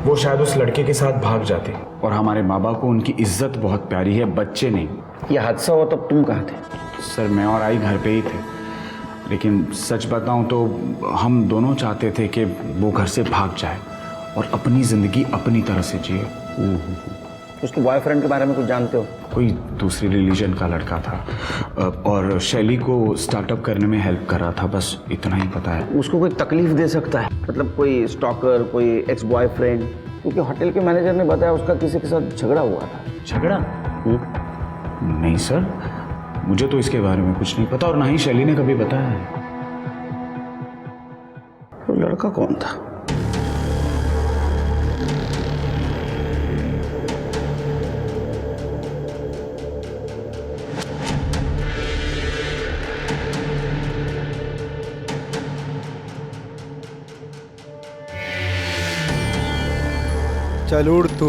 Speaker 19: वो शायद उस लड़के के साथ भाग जाती। और हमारे माँ बाप को उनकी इज्जत बहुत प्यारी है, बच्चे नहीं।
Speaker 4: ये हादसा हुआ तब तुम कहाँ थे?
Speaker 19: सर, मैं और आई घर पे ही थे, लेकिन सच बताऊं तो हम दोनों चाहते थे कि वो घर से भाग जाए और अपनी ज़िंदगी अपनी तरह से जिए।
Speaker 4: उसके बॉयफ्रेंड के बारे में कुछ जानते हो?
Speaker 19: कोई दूसरी रिलीजन का लड़का था और शैली को स्टार्टअप करने में हेल्प कर रहा था, बस इतना ही पता है।
Speaker 4: उसको कोई तकलीफ दे सकता है? मतलब कोई स्टॉकर, कोई एक्स बॉयफ्रेंड? क्योंकि होटल के मैनेजर ने बताया उसका किसी के साथ झगड़ा हुआ था।
Speaker 19: झगड़ा? नहीं सर, मुझे तो इसके बारे में कुछ नहीं पता और ना ही शैली ने कभी बताया है।
Speaker 4: तो लड़का कौन था?
Speaker 10: चल उड़ तू।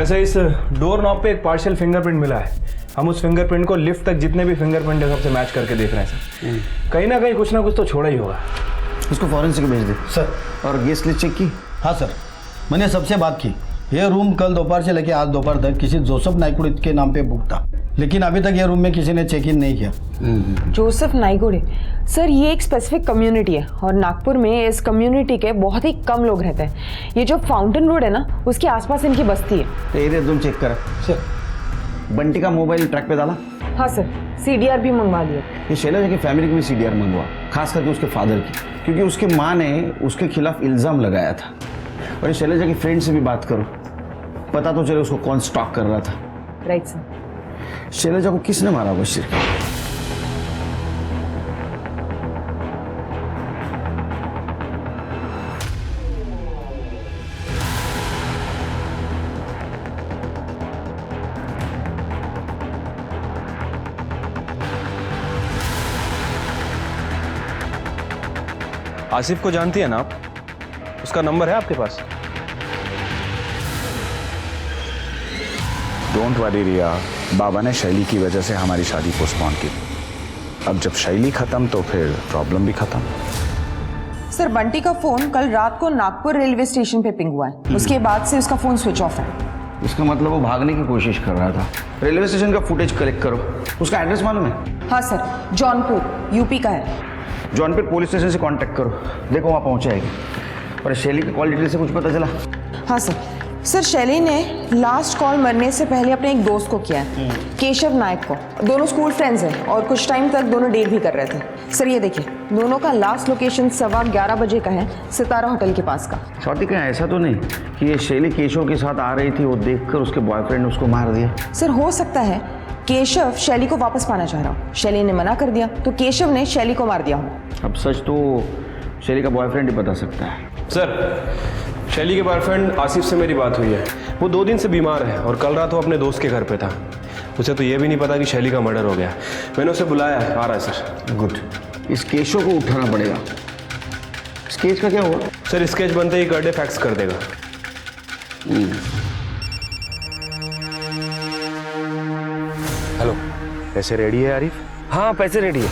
Speaker 7: वैसे इस डोर नॉब पे एक पार्शियल फिंगरप्रिंट मिला है। हम उस फिंगरप्रिंट को लिफ्ट तक जितने भी फिंगरप्रिंट है सबसे मैच करके देख रहे हैं सर। कहीं ना कहीं कुछ ना कुछ तो छोड़ा ही होगा।
Speaker 4: उसको फॉरेंसिक भेज दे
Speaker 10: सर।
Speaker 4: और गेस्ट लिस्ट चेक की?
Speaker 10: हाँ सर, मैंने सबसे बात की। यह रूम कल दोपहर से लेकर आज दोपहर तक किसी जोसेफ नाइकुड़ित के नाम पे बुक था, लेकिन अभी तक यह रूम में किसी ने चेक इन नहीं किया।
Speaker 18: जोसेफ नाइगोड़े सर, ये एक स्पेसिफिक कम्युनिटी है और नागपुर में इस कम्युनिटी के बहुत ही कम लोग रहते हैं। ये जो फाउंटेन रोड है ना, उसके आसपास इनकी बस्ती है।
Speaker 4: एरिया तुम चेक करा सर। बंटी का मोबाइल ट्रैक पे डाला?
Speaker 18: हाँ सर, CDR भी मंगवा दिया।
Speaker 4: ये शैलजा की फैमिली की भी CDR मंगवा, खास करके उसके फादर की, क्योंकि उसके माँ ने उसके खिलाफ इल्ज़ाम लगाया था। और ये शैलजा की फ्रेंड से भी बात करो, पता तो चले उसको कौन स्टॉक कर रहा था।
Speaker 18: Right sir.
Speaker 4: शैलजा को किसने मारा होगा सिर?
Speaker 7: आसिफ को जानती है ना आप? उसका नंबर है आपके पास?
Speaker 19: डोंट वरी रिया, बाबा ने शैली की वजह से हमारी शादी पोस्टपोन की। अब जब शैली खत्म तो फिर प्रॉब्लम भी खत्म।
Speaker 18: सर, बंटी का फोन कल रात को नागपुर रेलवे स्टेशन पे पिंग हुआ है। उसके बाद से उसका फोन स्विच ऑफ है।
Speaker 4: इसका मतलब वो भागने की कोशिश कर रहा था। रेलवे स्टेशन का फुटेज कलेक्ट करो। उसका एड्रेस मालूम है?
Speaker 18: हाँ सर, जौनपुर यूपी का है।
Speaker 4: जौनपुर पुलिस स्टेशन से कांटेक्ट करो, देखो वहाँ पहुँचाएगी। और शैली की कॉल डिटेल से कुछ पता चला?
Speaker 18: हाँ सर। सर, शैली ने लास्ट कॉल मरने से पहले अपने एक दोस्त को किया है, केशव नायक को। दोनों स्कूल फ्रेंड्स हैं और कुछ टाइम तक दोनों डेट भी कर रहे थे। सर ये देखिए, दोनों का लास्ट लोकेशन 11:15 बजे का है, सितारा होटल के पास का।
Speaker 4: स्वाति, कहीं ऐसा तो नहीं कि ये शैली केशव के साथ आ रही थी, वो देखकर उसके बॉयफ्रेंड ने उसको मार दिया?
Speaker 18: सर, हो सकता है केशव शैली को वापस पाना चाह रहा हो। शैली ने मना कर दिया तो केशव ने शैली को मार दिया हो।
Speaker 4: अब सच तो शैली का बॉयफ्रेंड ही बता सकता है।
Speaker 7: सर, शैली के बॉयफ्रेंड आसिफ से मेरी बात हुई है। वो 2 दिन से बीमार है और कल रात वो अपने दोस्त के घर पे था। उसे तो ये भी नहीं पता कि शैली का मर्डर हो गया। मैंने उसे बुलाया है, आ रहा है सर।
Speaker 4: गुड। इस केशव को उठाना पड़ेगा। स्केच का क्या हुआ?
Speaker 7: सर, स्केच बनते ही कर डे फैक्स कर देगा।
Speaker 20: हेलो, पैसे रेडी है आरिफ? हाँ, पैसे रेडी है।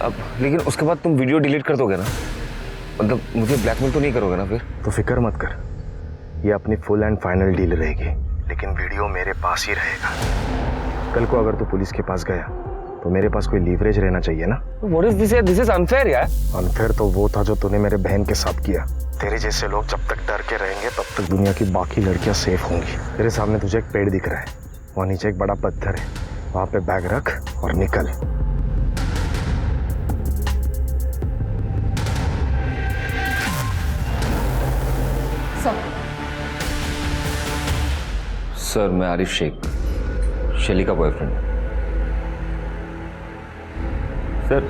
Speaker 20: अब लेकिन उसके बाद तुम वीडियो डिलीट कर दोगे ना? मतलब मुझे ब्लैकमेल तो नहीं करोगे ना फिर?
Speaker 2: तो फिक्र मत कर, ये अपनी फुल एंड फाइनल डील रहेगी, लेकिन वीडियो मेरे पास ही रहेगा। कल को अगर तू पुलिस के पास गया तो मेरे पास कोई लीवरेज रहना चाहिए ना।
Speaker 20: What is this? This is unfair यार।
Speaker 2: अनफेयर तो वो था जो तूने मेरे बहन के साथ किया। तेरे जैसे लोग जब तक डर के रहेंगे तब तक दुनिया की बाकी लड़कियां सेफ होंगी। तेरे सामने तुझे एक पेड़ दिख रहा है, वहाँ नीचे एक बड़ा पत्थर है, वहाँ पे बैग रख और निकल।
Speaker 20: सर, मैं आरिफ शेख, शैली का बॉयफ्रेंड। सर,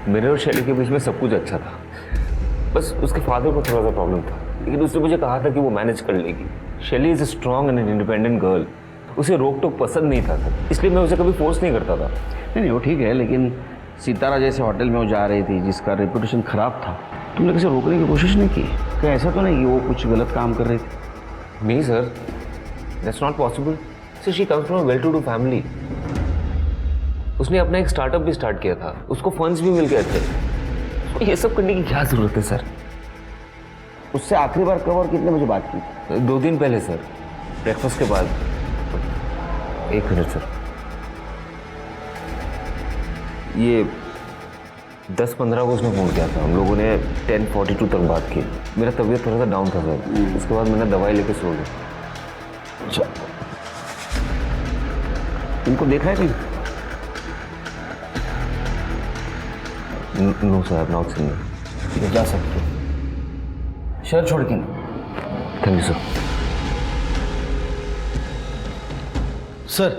Speaker 20: मेरे और शैली के बीच में सब कुछ अच्छा था, बस उसके फादर को थोड़ा सा प्रॉब्लम था, लेकिन उसने मुझे कहा था कि वो मैनेज कर लेगी। शैली is a strong and independent girl. उसे रोक टोक पसंद नहीं था सर, इसलिए मैं उसे कभी फोर्स नहीं करता था।
Speaker 4: नहीं, वो ठीक है, लेकिन सितारा जैसे होटल में वो जा रही थी जिसका रेपुटेशन खराब था, तुमने किसी रोकने की कोशिश नहीं की? क्या ऐसा तो नहीं कि वो कुछ गलत काम कर रही थी?
Speaker 20: नहीं sir, that's not possible. Sir, she comes from a well to do family. उसने अपना एक स्टार्टअप भी स्टार्ट किया था, उसको फंड्स भी मिल गए थे। ये सब करने की क्या जरूरत है सर?
Speaker 4: उससे आखिरी बार कब और कितने बजे बात की?
Speaker 20: 2 दिन पहले सर, ब्रेकफास्ट के बाद। 1 मिनट सर, ये 10-15 को उसने फ़ोन किया था। हम लोगों ने 10:42 तक बात की। मेरा तबीयत थोड़ा सा डाउन था सर, उसके बाद मैंने दवाई लेके सो गया।
Speaker 4: अच्छा, तुमको देखा है कहीं?
Speaker 20: No sir, I have not seen it.
Speaker 4: जा सकते हो, शहर छोड़ के।
Speaker 20: Thank you sir.
Speaker 10: Sir,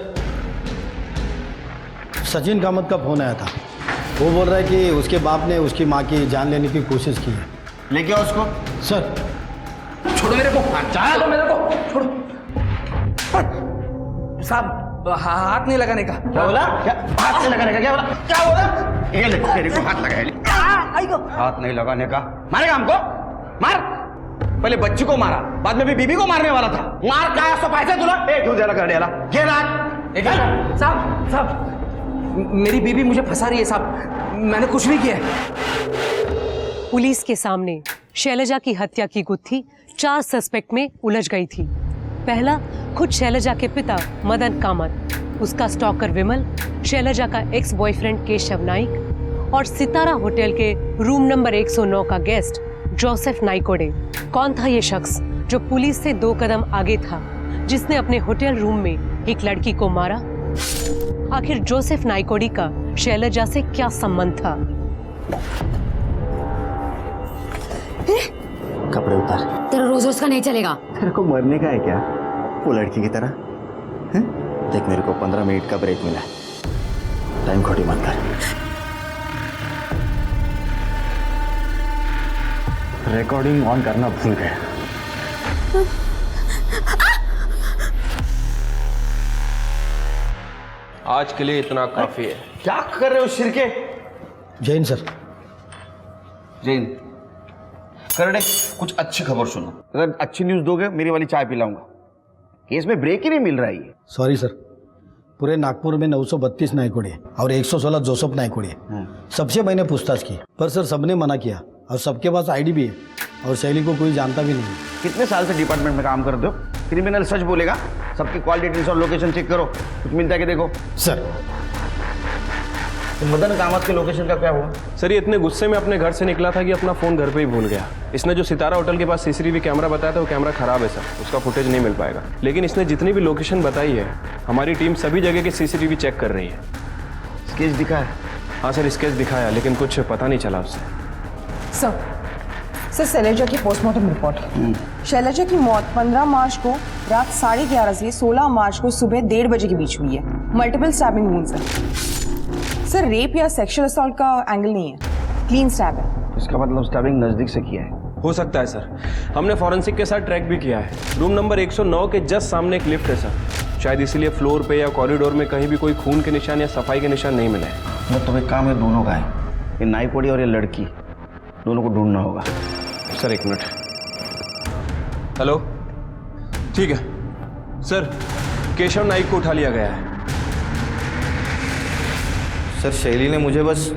Speaker 10: Sachin Kamat का फोन आया था। वो बोल रहा है कि उसके बाप ने उसकी माँ की जान लेने की कोशिश की है।
Speaker 4: लेके आओ उसको।
Speaker 10: सर,
Speaker 12: छोड़ो मेरे को, छोड़ो मेरे को, छोड़ो साहब। हाथ नहीं लगाने का।
Speaker 4: क्या बोला? क्या हाथ नहीं लगाने का? क्या बोला? क्या बोला? ये ले, तेरे को हाथ लगाया। हाथ नहीं लगाने का। मारेगा हमको? मार। पहले बच्ची को मारा, बाद में भी बीबी को मारने वाला था। मार क्या तो पैसे तुला क्यों देला करने वाला ये रात।
Speaker 12: साहब मेरी बीबी मुझे फंसा रही है साहब, मैंने कुछ नहीं किया है।
Speaker 1: पुलिस के सामने शैलजा की हत्या की गुत्थी 4 सस्पेक्ट में उलझ गई थी। पहला खुद शैलजा के पिता मदन कामत, उसका स्टॉकर विमल, शैलजा का एक्स बॉयफ्रेंड केशव नाइक और सितारा होटल के रूम नंबर 109 का गेस्ट जोसेफ नाइकोडे। कौन था ये शख्स जो पुलिस से 2 कदम आगे था, जिसने अपने होटल रूम में एक लड़की को मारा? आखिर जोसेफ नाइकोडी का शैलजा से क्या संबंध था?
Speaker 4: कपड़े उतार।
Speaker 14: तेरा रोज रोज का नहीं चलेगा।
Speaker 4: तेरे को मरने का है क्या वो लड़की की तरह? हैं? देख मेरे को 15 मिनट का ब्रेक मिला है, टाइम खोटी मत कर। रिकॉर्डिंग ऑन करना भूल गया।
Speaker 7: आज के लिए इतना काफी है।
Speaker 4: क्या कर रहे हो शिरके?
Speaker 10: जैन सर।
Speaker 4: जैन करडे, कुछ अच्छी खबर सुनो। अगर अच्छी न्यूज दोगे मेरी वाली चाय पिलाऊंगा। केस में ब्रेक ही नहीं मिल रहा है ये।
Speaker 10: सॉरी सर, पूरे नागपुर में 932 नाइकोडे और 116 जोसेफ नाइकोडे, सबसे मैंने पूछताछ की, पर सर सबने मना किया और सबके पास आईडी भी है और शैली को कोई जानता भी नहीं।
Speaker 4: कितने साल से डिपार्टमेंट में काम करते हो? क्रिमिनल सच बोलेगा। सबकी कॉल डिटेल्स और लोकेशन चेक करो, कुछ मिलता है कि देखो।
Speaker 10: सर
Speaker 4: तो मदन कामत के लोकेशन का क्या हुआ?
Speaker 7: सर ये इतने गुस्से में अपने घर से निकला था कि अपना फोन घर पे ही भूल गया। इसने जो सितारा होटल के पास सीसीटीवी कैमरा बताया था वो कैमरा खराब है सर, उसका फुटेज नहीं मिल पाएगा। लेकिन इसने जितनी भी लोकेशन बताई है, हमारी टीम सभी जगह के सीसीटीवी चेक कर रही है।
Speaker 4: स्केच दिखा है?
Speaker 7: हाँ सर स्केच दिखाया, लेकिन कुछ पता नहीं चला उससे।
Speaker 18: सर शैलजा की पोस्टमार्टम रिपोर्ट। शैलजा की मौत 15 मार्च को रात 11:30 से 16 मार्च को सुबह 1:30 बजे के बीच हुई है। मल्टीपल स्टैबिंग वुंड्स है सर, रेप या सेक्सुअल असॉल्ट का एंगल नहीं है, क्लीन स्टैब है।
Speaker 4: इसका मतलब स्टैबिंग नजदीक से किया है।
Speaker 7: हो सकता है सर, हमने फॉरेंसिक के साथ ट्रैक भी किया है। रूम नंबर 109 के जस्ट सामने एक लिफ्ट है सर, शायद इसीलिए फ्लोर पे या कॉरिडोर में कहीं भी कोई खून के निशान या सफाई के निशान नहीं मिले।
Speaker 4: मैं तुम्हें काम है दोनों का है, ये नाइकोडी और ये लड़की, दोनों को ढूंढना होगा।
Speaker 7: Sir 1 minute. हेलो, ठीक है सर, केशव नाइक को उठा लिया गया है।
Speaker 2: सर शैली ने मुझे बस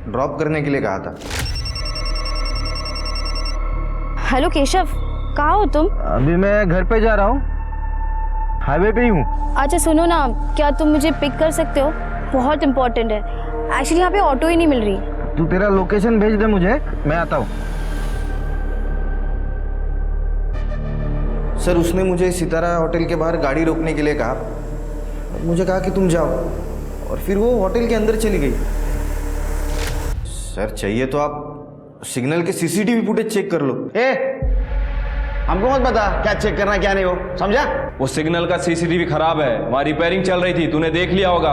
Speaker 2: ड्रॉप करने के लिए कहा था।
Speaker 22: हेलो केशव, कहाँ हो तुम?
Speaker 2: अभी मैं घर पे जा रहा हूँ, हाईवे पे ही हूँ।
Speaker 22: अच्छा सुनो ना, क्या तुम मुझे पिक कर सकते हो? बहुत इम्पोर्टेंट है एक्चुअली, यहाँ पे ऑटो ही नहीं मिल रही।
Speaker 2: तू तेरा लोकेशन भेज दे मुझे, मैं आता हूँ। सर उसने मुझे सितारा होटल के बाहर गाड़ी रोकने के लिए कहा, मुझे कहा कि तुम जाओ, और फिर वो होटल के अंदर चली गई। सर चाहिए तो आप सिग्नल के सीसीटीवी फुटेज चेक कर लो।
Speaker 4: हमको मत बता क्या चेक करना क्या नहीं हो, समझा?
Speaker 7: वो सिग्नल का सीसीटीवी खराब है, वहाँ रिपेयरिंग चल रही थी, तूने देख लिया होगा,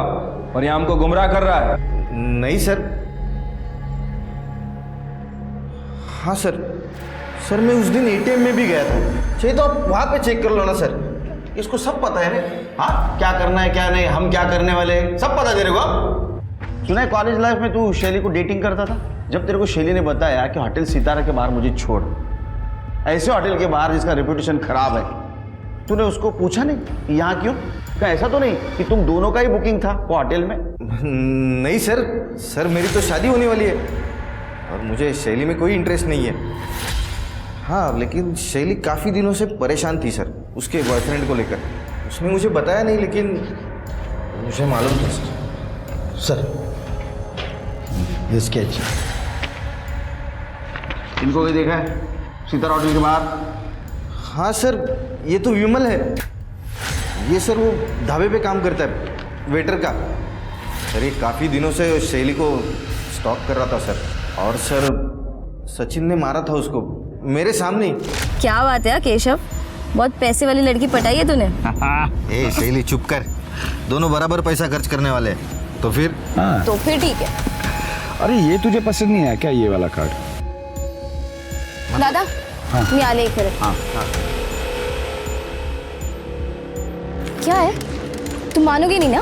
Speaker 7: और यहाँ हमको गुमराह कर रहा है।
Speaker 2: नहीं सर। हाँ सर, सर मैं उस दिन एटीएम में भी गया था, चाहिए तो आप वहाँ पे चेक कर लो ना सर। इसको सब पता है रे।
Speaker 4: हाँ क्या करना है क्या नहीं, हम क्या करने वाले हैं, सब पता तेरे को। सुना है कॉलेज लाइफ में तू शैली को डेटिंग करता था? जब तेरे को शैली ने बताया कि होटल सितारा के बाहर मुझे छोड़, ऐसे होटल के बाहर जिसका रेपुटेशन खराब है, तूने उसको पूछा नहीं कि यहाँ क्यों? क्या ऐसा तो नहीं कि तुम दोनों का ही बुकिंग था वो होटल में?
Speaker 2: नहीं सर, सर मेरी तो शादी होने वाली है और मुझे शैली में कोई इंटरेस्ट नहीं है। हाँ लेकिन शैली काफ़ी दिनों से परेशान थी सर, उसके बॉयफ्रेंड को लेकर। उसने मुझे बताया नहीं, लेकिन मुझे मालूम था सर।
Speaker 10: सर ये स्केच
Speaker 4: इनको भी देखा है सितारा होटल के बाहर?
Speaker 2: हाँ सर, ये तो विमल है। ये सर वो ढाबे पे काम करता है, वेटर का। सर ये काफ़ी दिनों से शैली को स्टॉक कर रहा था सर, और सर सचिन ने मारा था उसको मेरे सामने।
Speaker 22: क्या बात है केशव, बहुत पैसे वाली लड़की पटाई है तूने।
Speaker 2: ए शैली चुप कर, दोनों बराबर पैसा खर्च करने वाले हैं। तो फिर?
Speaker 22: तो फिर ठीक है।
Speaker 19: अरे ये तुझे पसंद नहीं आया क्या ये वाला कार्ड?
Speaker 22: दादा मैं आले एक मिनट। क्या है, तुम मानोगे नहीं ना,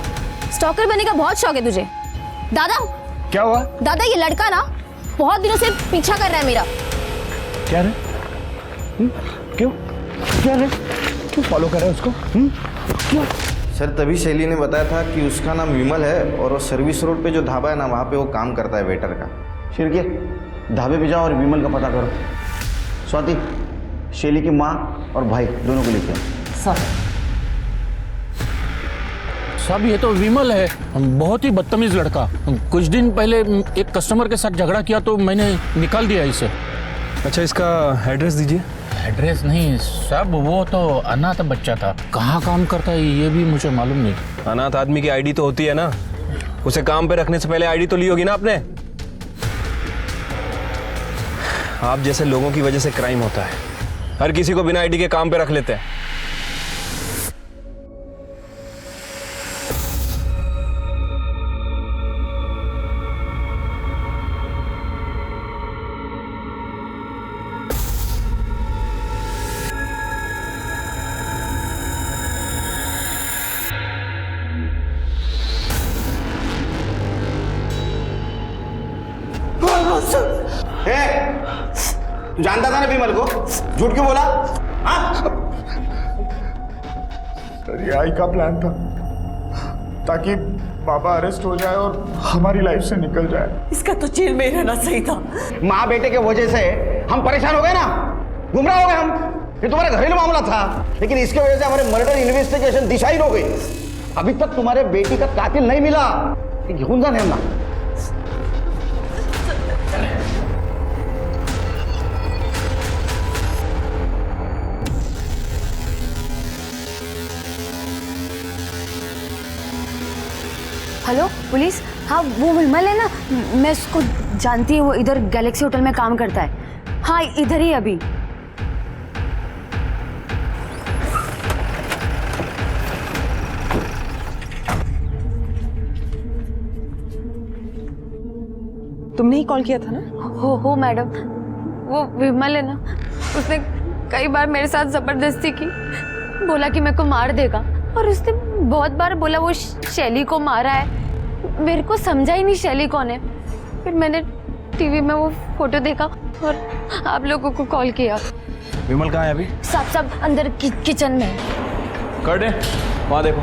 Speaker 22: स्टॉकर बनने का बहुत शौक है तुझे। दादा
Speaker 19: क्या हुआ?
Speaker 22: दादा ये लड़का ना बहुत दिनों से पीछा कर रहा है मेरा।
Speaker 19: क्या रे?
Speaker 10: क्यों क्या है, क्यों फॉलो कर रहा है उसको? क्यों?
Speaker 4: सर तभी शैली ने बताया था कि उसका नाम विमल है और वो सर्विस रोड पे जो ढाबा है ना वहाँ पे वो काम करता है वेटर का। शिरके ढाबे पे जाओ और विमल का पता करो। स्वाति शैली की माँ और भाई दोनों को लेके आओ।
Speaker 6: साहब ये तो विमल है, बहुत ही बदतमीज लड़का। कुछ दिन पहले एक कस्टमर के साथ झगड़ा किया तो मैंने निकाल दिया इसे।
Speaker 7: अच्छा इसका एड्रेस दीजिए।
Speaker 6: एड्रेस नहीं साहब, वो तो अनाथ बच्चा था, कहाँ काम करता है ये भी मुझे मालूम नहीं।
Speaker 7: अनाथ आदमी की आईडी तो होती है ना, उसे काम पे रखने से पहले आईडी तो ली होगी ना आपने। आप जैसे लोगों की वजह से क्राइम होता है, हर किसी को बिना आईडी के काम पे रख लेते हैं।
Speaker 4: तू जानता था ना विमल को, झूठ क्यों बोला?
Speaker 19: सर ये आई का प्लान था ताकि बाबा अरेस्ट हो जाए और हमारी लाइफ से निकल जाए।
Speaker 21: इसका तो जेल में रहना सही था।
Speaker 4: माँ बेटे के वजह से हम परेशान हो गए ना, गुमराह हो गए हम। ये तुम्हारा घरेलू मामला था, लेकिन इसके वजह से हमारे मर्डर इन्वेस्टिगेशन दिशाहीन हो गई। अभी तक तुम्हारे बेटी का कातिल नहीं मिला। घेऊन जा नेमना।
Speaker 22: हेलो पुलिस, हाँ वो विमल है ना, मैं उसको जानती हूँ, वो इधर गैलेक्सी होटल में काम करता है। हाँ इधर ही अभी।
Speaker 18: तुमने ही कॉल किया था ना?
Speaker 22: हो मैडम, वो विमल है ना, उसने कई बार मेरे साथ जबरदस्ती की, बोला कि मेरे को मार देगा, और उसने बहुत बार बोला वो शैली को मारा है। मेरे को समझा ही नहीं शैली कौन है। फिर मैंने टीवी में वो फोटो देखा और आप लोगों को कॉल किया।
Speaker 7: विमल कहाँ है अभी?
Speaker 22: सब अंदर किचन में।
Speaker 7: कर दे, वहाँ देखो।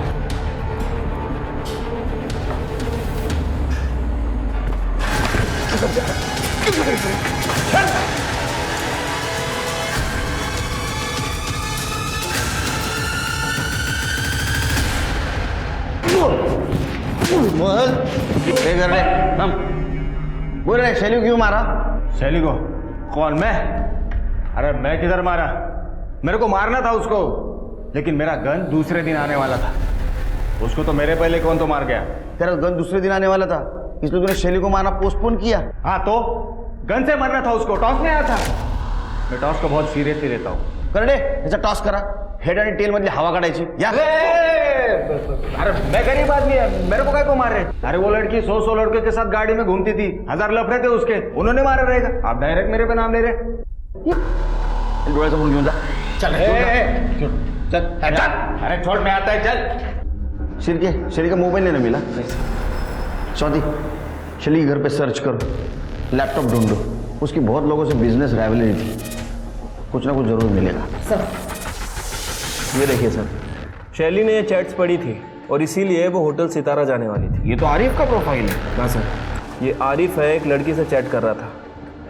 Speaker 4: क्या कर रहे हम? बोल रहे शैली को क्यों मारा?
Speaker 10: शैली को? कौन, मैं? अरे मैं किधर मारा? मेरे को मारना था उसको, लेकिन मेरा गन दूसरे दिन आने वाला था। उसको तो मेरे पहले कौन तो मार गया।
Speaker 4: तेरा गन दूसरे दिन आने वाला था, इसलिए तूने शैली को मारना पोस्टपोन किया।
Speaker 10: हाँ तो गन से मरना था उसको, टॉस में आया था। मैं टॉस को बहुत सीरियसली लेता हूँ।
Speaker 4: कर दे, ऐसा टॉस करा, हेड आणि टेल मधली हवा काढायची।
Speaker 10: अरे मैं गरीब आदमी है, मेरे को काय को मार रहे? अरे वो लड़की 100 लड़के के साथ गाड़ी में घूमती थी, 1000 लफड़े थे उसके, उन्होंने मारा रहेगा। आप डायरेक्ट मेरे पे नाम ले रहे।
Speaker 4: डोळ्याचा फोन घेऊन जा। चल
Speaker 10: चल चल। अरे छोड़, मैं आता है, चल।
Speaker 4: शैली का मोबाइल नहीं ना मिला? स्वाति, शैली के घर पे सर्च करो, लैपटॉप ढूंढो। उसकी बहुत लोगों से बिजनेस राइवलरी थी, कुछ ना कुछ जरूर मिलेगा।
Speaker 21: सर
Speaker 7: ये देखिए सर, शैली ने ये चैट्स पढ़ी थी और इसीलिए वो होटल सितारा जाने वाली थी।
Speaker 10: ये तो आरिफ का प्रोफाइल है।
Speaker 7: हाँ सर, ये आरिफ है, एक लड़की से चैट कर रहा था,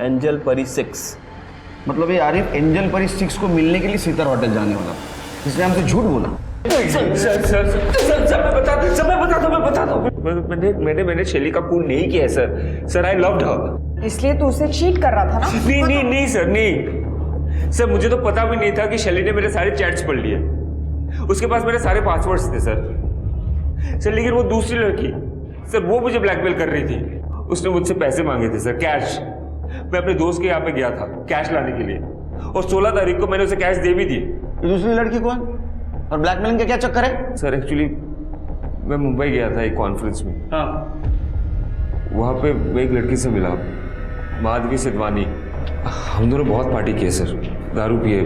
Speaker 7: एंजल परी 6।
Speaker 4: मतलब ये आरिफ एंजल परी 6 को मिलने के लिए सितारा होटल जाने वाला, इसलिए हमसे झूठ बोला।
Speaker 20: मैंने शैली का खून नहीं किया है सर। I loved her.
Speaker 18: इसलिए तू उसे चीट कर रहा था ना?
Speaker 20: नहीं सर, नहीं सर, मुझे तो पता भी नहीं था कि शैली ने मेरे सारे चैट्स पढ़ लिए। उसके पास मेरे सारे पासवर्ड्स थे सर। लेकिन वो दूसरी लड़की सर, वो मुझे ब्लैकमेल कर रही थी। उसने मुझसे पैसे मांगे थे सर, कैश। मैं अपने दोस्त के यहाँ पे गया था कैश लाने के लिए, और 16 तारीख को मैंने उसे कैश दे भी दिए।
Speaker 4: दूसरी लड़की कौन और ब्लैकमेलिंग का क्या चक्कर है?
Speaker 20: सर एक्चुअली मैं मुंबई गया था एक कॉन्फ्रेंस में।
Speaker 4: हाँ।
Speaker 20: वहाँ पे मैं एक लड़की से मिला, माधवी सिद्धवानी। हम दोनों बहुत पार्टी किए सर, दारू पिए,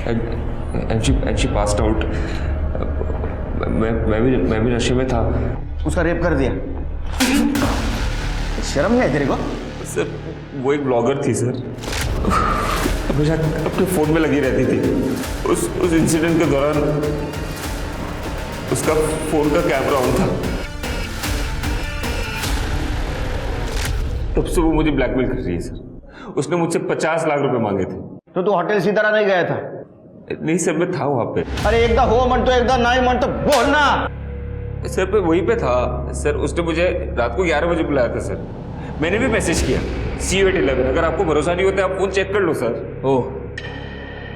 Speaker 20: एंड शी पास्ड आउट। मैं भी नशे में था।
Speaker 4: उसका रेप कर दिया? शर्म नहीं है तेरे को?
Speaker 20: सर वो एक ब्लॉगर थी सर। हमेशा अपने फोन में लगी रहती थी। उस इंसिडेंट के दौरान उसका फोन का कैमरा ऑन था। तब से वो मुझे ब्लैकमेल कर रही है सर। उसने मुझसे 50 लाख रुपए मांगे थे।
Speaker 4: तो तू होटल सितारा नहीं गया था?
Speaker 20: नहीं सर, मैं था वहां पे।
Speaker 4: अरे एकदा हो मन तो एकदा नहीं मन तो बोलना।
Speaker 20: सर मैं वहीं पे था सर। उसने मुझे रात को 11 बजे बुलाया था सर। मैंने भी मैसेज किया see you at 11। अगर आपको भरोसा नहीं होता आप फोन चेक कर लो सर।
Speaker 7: ओह,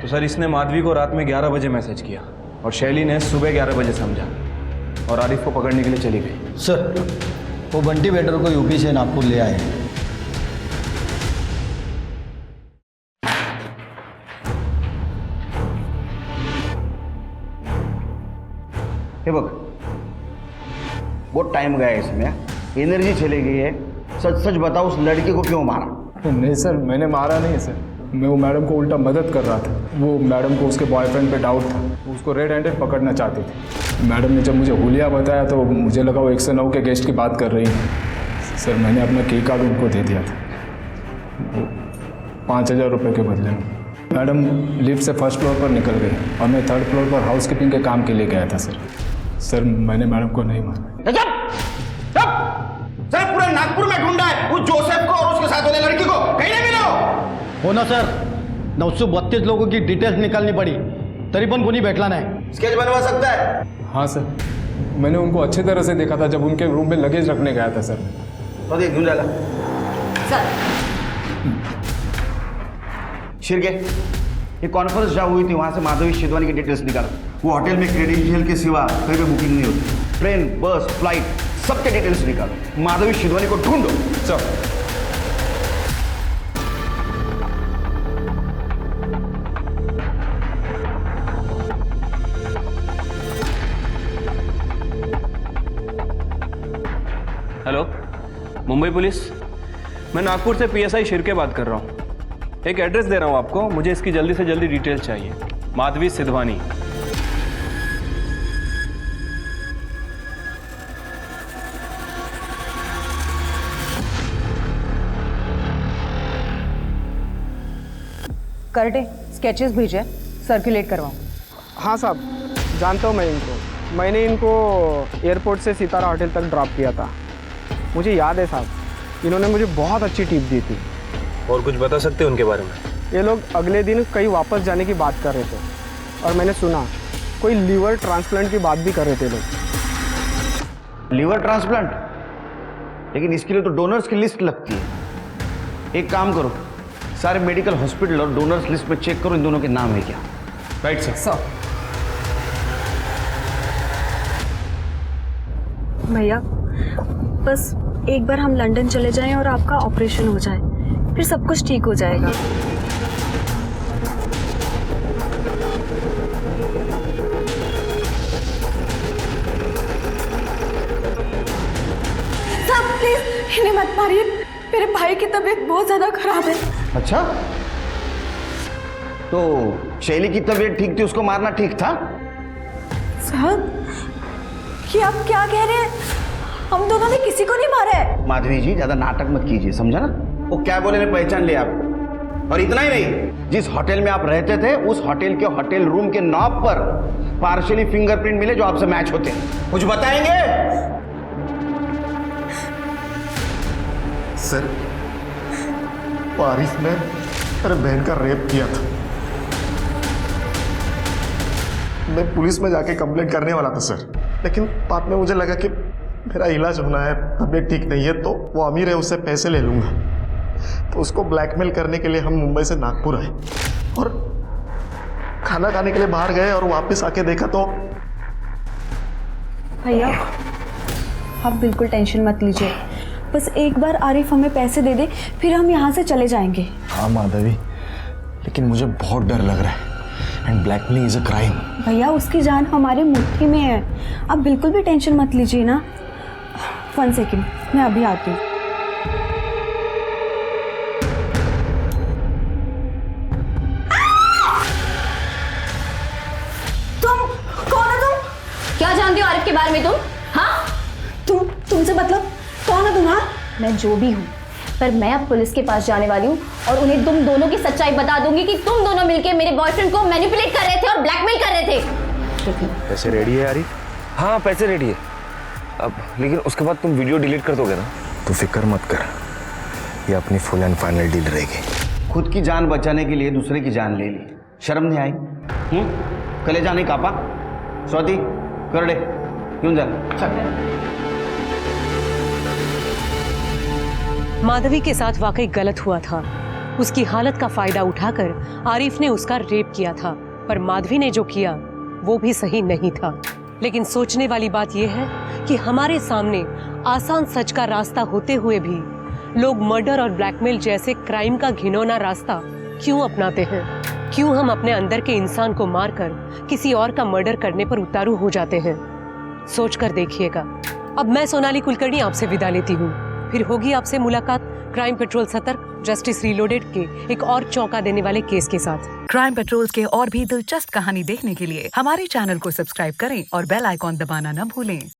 Speaker 7: तो सर इसने माधवी को रात में 11 बजे मैसेज किया और शैली ने सुबह 11 बजे समझा और आरिफ को पकड़ने के लिए चली गई।
Speaker 14: सर वो बंटी वेटर को यूपी से नागपुर ले आए हैं।
Speaker 4: बघ बहुत टाइम गया इसमें, एनर्जी चली गई है। सच सच बताओ उस लड़की को क्यों मारा?
Speaker 19: नहीं सर, मैंने मारा नहीं सर। मैं वो मैडम को उल्टा मदद कर रहा था। वो मैडम को उसके बॉयफ्रेंड पे डाउट था, उसको रेड हैंडेड पकड़ना चाहती थी। मैडम ने जब मुझे हुलिया बताया तो मुझे लगा वो 109 के गेस्ट की बात कर रही है। सर मैंने अपना की कार्ड उनको दे दिया था 5,000 रुपये के बदले में। मैडम लिफ्ट से फर्स्ट फ्लोर पर निकल गई और मैं थर्ड फ्लोर पर हाउसकीपिंग के काम के लिए गया था सर। मैंने मैडम को नहीं मारा।
Speaker 4: सर पूरे नागपुर में ढूंढा है उस जोसेफ को और उसके साथ वाले लड़की को, कहीं नहीं मिलो।
Speaker 14: हो ना सर, 932 लोगों की डिटेल्स निकालनी पड़ी तरी पण कोणी भेटला नाही।
Speaker 4: स्केच बनवा सकता है?
Speaker 19: हाँ सर, मैंने उनको अच्छी तरह से देखा था जब उनके रूम में लगेज रखने गया था सर।
Speaker 4: तो देख ढूंढा
Speaker 9: सर
Speaker 4: शिरके, ये कॉन्फ्रेंस जहाँ हुई थी वहां से माधवी शिदवानी की डिटेल्स निकालो। वो होटल में क्रेडेंशियल के सिवा कहीं पे बुकिंग नहीं होती। ट्रेन, बस, फ्लाइट सबके डिटेल्स निकालो। माधवी शिदवानी को ढूंढो।
Speaker 19: Sir
Speaker 7: hello, Mumbai police. मैं नागपुर से PSI शिरके बात कर रहा हूँ। एक एड्रेस दे रहा हूँ आपको, मुझे इसकी जल्दी से जल्दी डिटेल चाहिए। माधवी सिधवानी।
Speaker 18: करटे स्केचेस भेजे, सर्कुलेट करवाऊँ।
Speaker 15: हाँ साहब, जानता हूँ मैं इनको। मैंने इनको एयरपोर्ट से सितारा होटल तक ड्रॉप किया था। मुझे याद है साहब, इन्होंने मुझे बहुत अच्छी टिप दी थी।
Speaker 7: और कुछ बता सकते हैं उनके बारे में?
Speaker 15: ये लोग अगले दिन कहीं वापस जाने की बात कर रहे थे और मैंने सुना कोई लीवर ट्रांसप्लांट की बात भी कर रहे थे लोग।
Speaker 4: Liver transplant? लेकिन इसके लिए तो डोनर्स की लिस्ट लगती है। एक काम करो, सारे मेडिकल हॉस्पिटल और डोनर्स लिस्ट में चेक करो इन दोनों के नाम है क्या।
Speaker 7: Right sir.
Speaker 22: भैया बस एक बार हम लंदन चले जाएं और आपका ऑपरेशन हो जाए, फिर सब कुछ ठीक हो जाएगा।
Speaker 9: सर प्लीज इन्हें मत मारिए, मेरे भाई की तबीयत बहुत ज्यादा खराब है।
Speaker 4: अच्छा, तो शैली की तबीयत ठीक थी, उसको मारना ठीक था?
Speaker 9: साहब कि आप क्या कह रहे हैं? हम दोनों ने किसी को नहीं मारा है।
Speaker 4: माधवी जी ज्यादा नाटक मत कीजिए, समझा ना? वो क्या बोले ने पहचान लिया आपको। और इतना ही नहीं, जिस होटल में आप रहते थे उस होटल के होटल रूम के नॉब पर पार्शियली फिंगरप्रिंट मिले जो आपसे मैच होते हैं। कुछ बताएंगे?
Speaker 13: सर आरिफ ने मेरे बहन का रेप किया था। मैं पुलिस में जाके कंप्लेंट करने वाला था सर, लेकिन बाद में मुझे लगा कि मेरा इलाज होना है, तबीयत ठीक नहीं है, तो वो अमीर है उससे पैसे ले लूँगा। तो उसको ब्लैकमेल करने के लिए हम मुंबई से नागपुर आए और खाना खाने के लिए बाहर गए और वापस आके देखा तो।
Speaker 22: भैया आप बिल्कुल टेंशन मत लीजिए, बस एक बार आरिफ हमें पैसे दे दे, फिर हम यहाँ से चले जाएंगे।
Speaker 10: हाँ माधवी, लेकिन मुझे बहुत डर लग रहा है and blackmailing is a crime.
Speaker 22: भैया उसकी जान हमारी मुट्ठी में है, आप बिल्कुल भी टेंशन मत लीजिए ना। 1 सेकेंड, मैं अभी आती हूँ।
Speaker 9: तुम कौन हो? तुम
Speaker 22: क्या जानती हो आरिफ के बारे में तुम? हाँ
Speaker 9: तुमसे मतलब कौन हो तुम? हाँ
Speaker 22: मैं जो भी हूँ, पर मैं अब पुलिस के पास जाने वाली हूँ और उन्हें तुम दोनों की सच्चाई बता दूंगी कि तुम दोनों मिलकर मेरे बॉयफ्रेंड को मैनिपुलेट कर रहे थे और ब्लैकमेल कर रहे थे।
Speaker 2: पैसे रेडी है आरिफ?
Speaker 20: हाँ पैसे रेडी है अब, लेकिन उसके बाद तुम वीडियो डिलीट कर दोगे ना?
Speaker 2: तू फिक्र मत कर, ये अपनी फुल एंड फाइनल डील रहेगी।
Speaker 4: खुद की जान बचाने के लिए दूसरे की जान ले ली, शर्म नहीं आई? कलेजा नहीं कापा? स्वाति कर दे, क्यों जा?
Speaker 1: माधवी के साथ वाकई गलत हुआ था। उसकी हालत का फायदा उठाकर आरिफ ने उसका रेप किया था, पर माधवी ने जो किया वो भी सही नहीं था। लेकिन सोचने वाली बात यह है कि हमारे सामने आसान सच का रास्ता होते हुए भी लोग मर्डर और ब्लैकमेल जैसे क्राइम का घिनौना रास्ता क्यों अपनाते हैं? क्यों हम अपने अंदर के इंसान को मारकर किसी और का मर्डर करने पर उतारू हो जाते हैं? सोच कर देखिएगा। अब मैं सोनाली कुलकर्णी आपसे विदा लेती हूँ। फिर होगी आपसे मुलाकात क्राइम पेट्रोल सतर्क जस्टिस रीलोडेड के एक और चौंका देने वाले केस के साथ।
Speaker 3: क्राइम पेट्रोल के और भी दिलचस्प कहानी देखने के लिए हमारे चैनल को सब्सक्राइब करें और बेल आइकॉन दबाना न भूलें।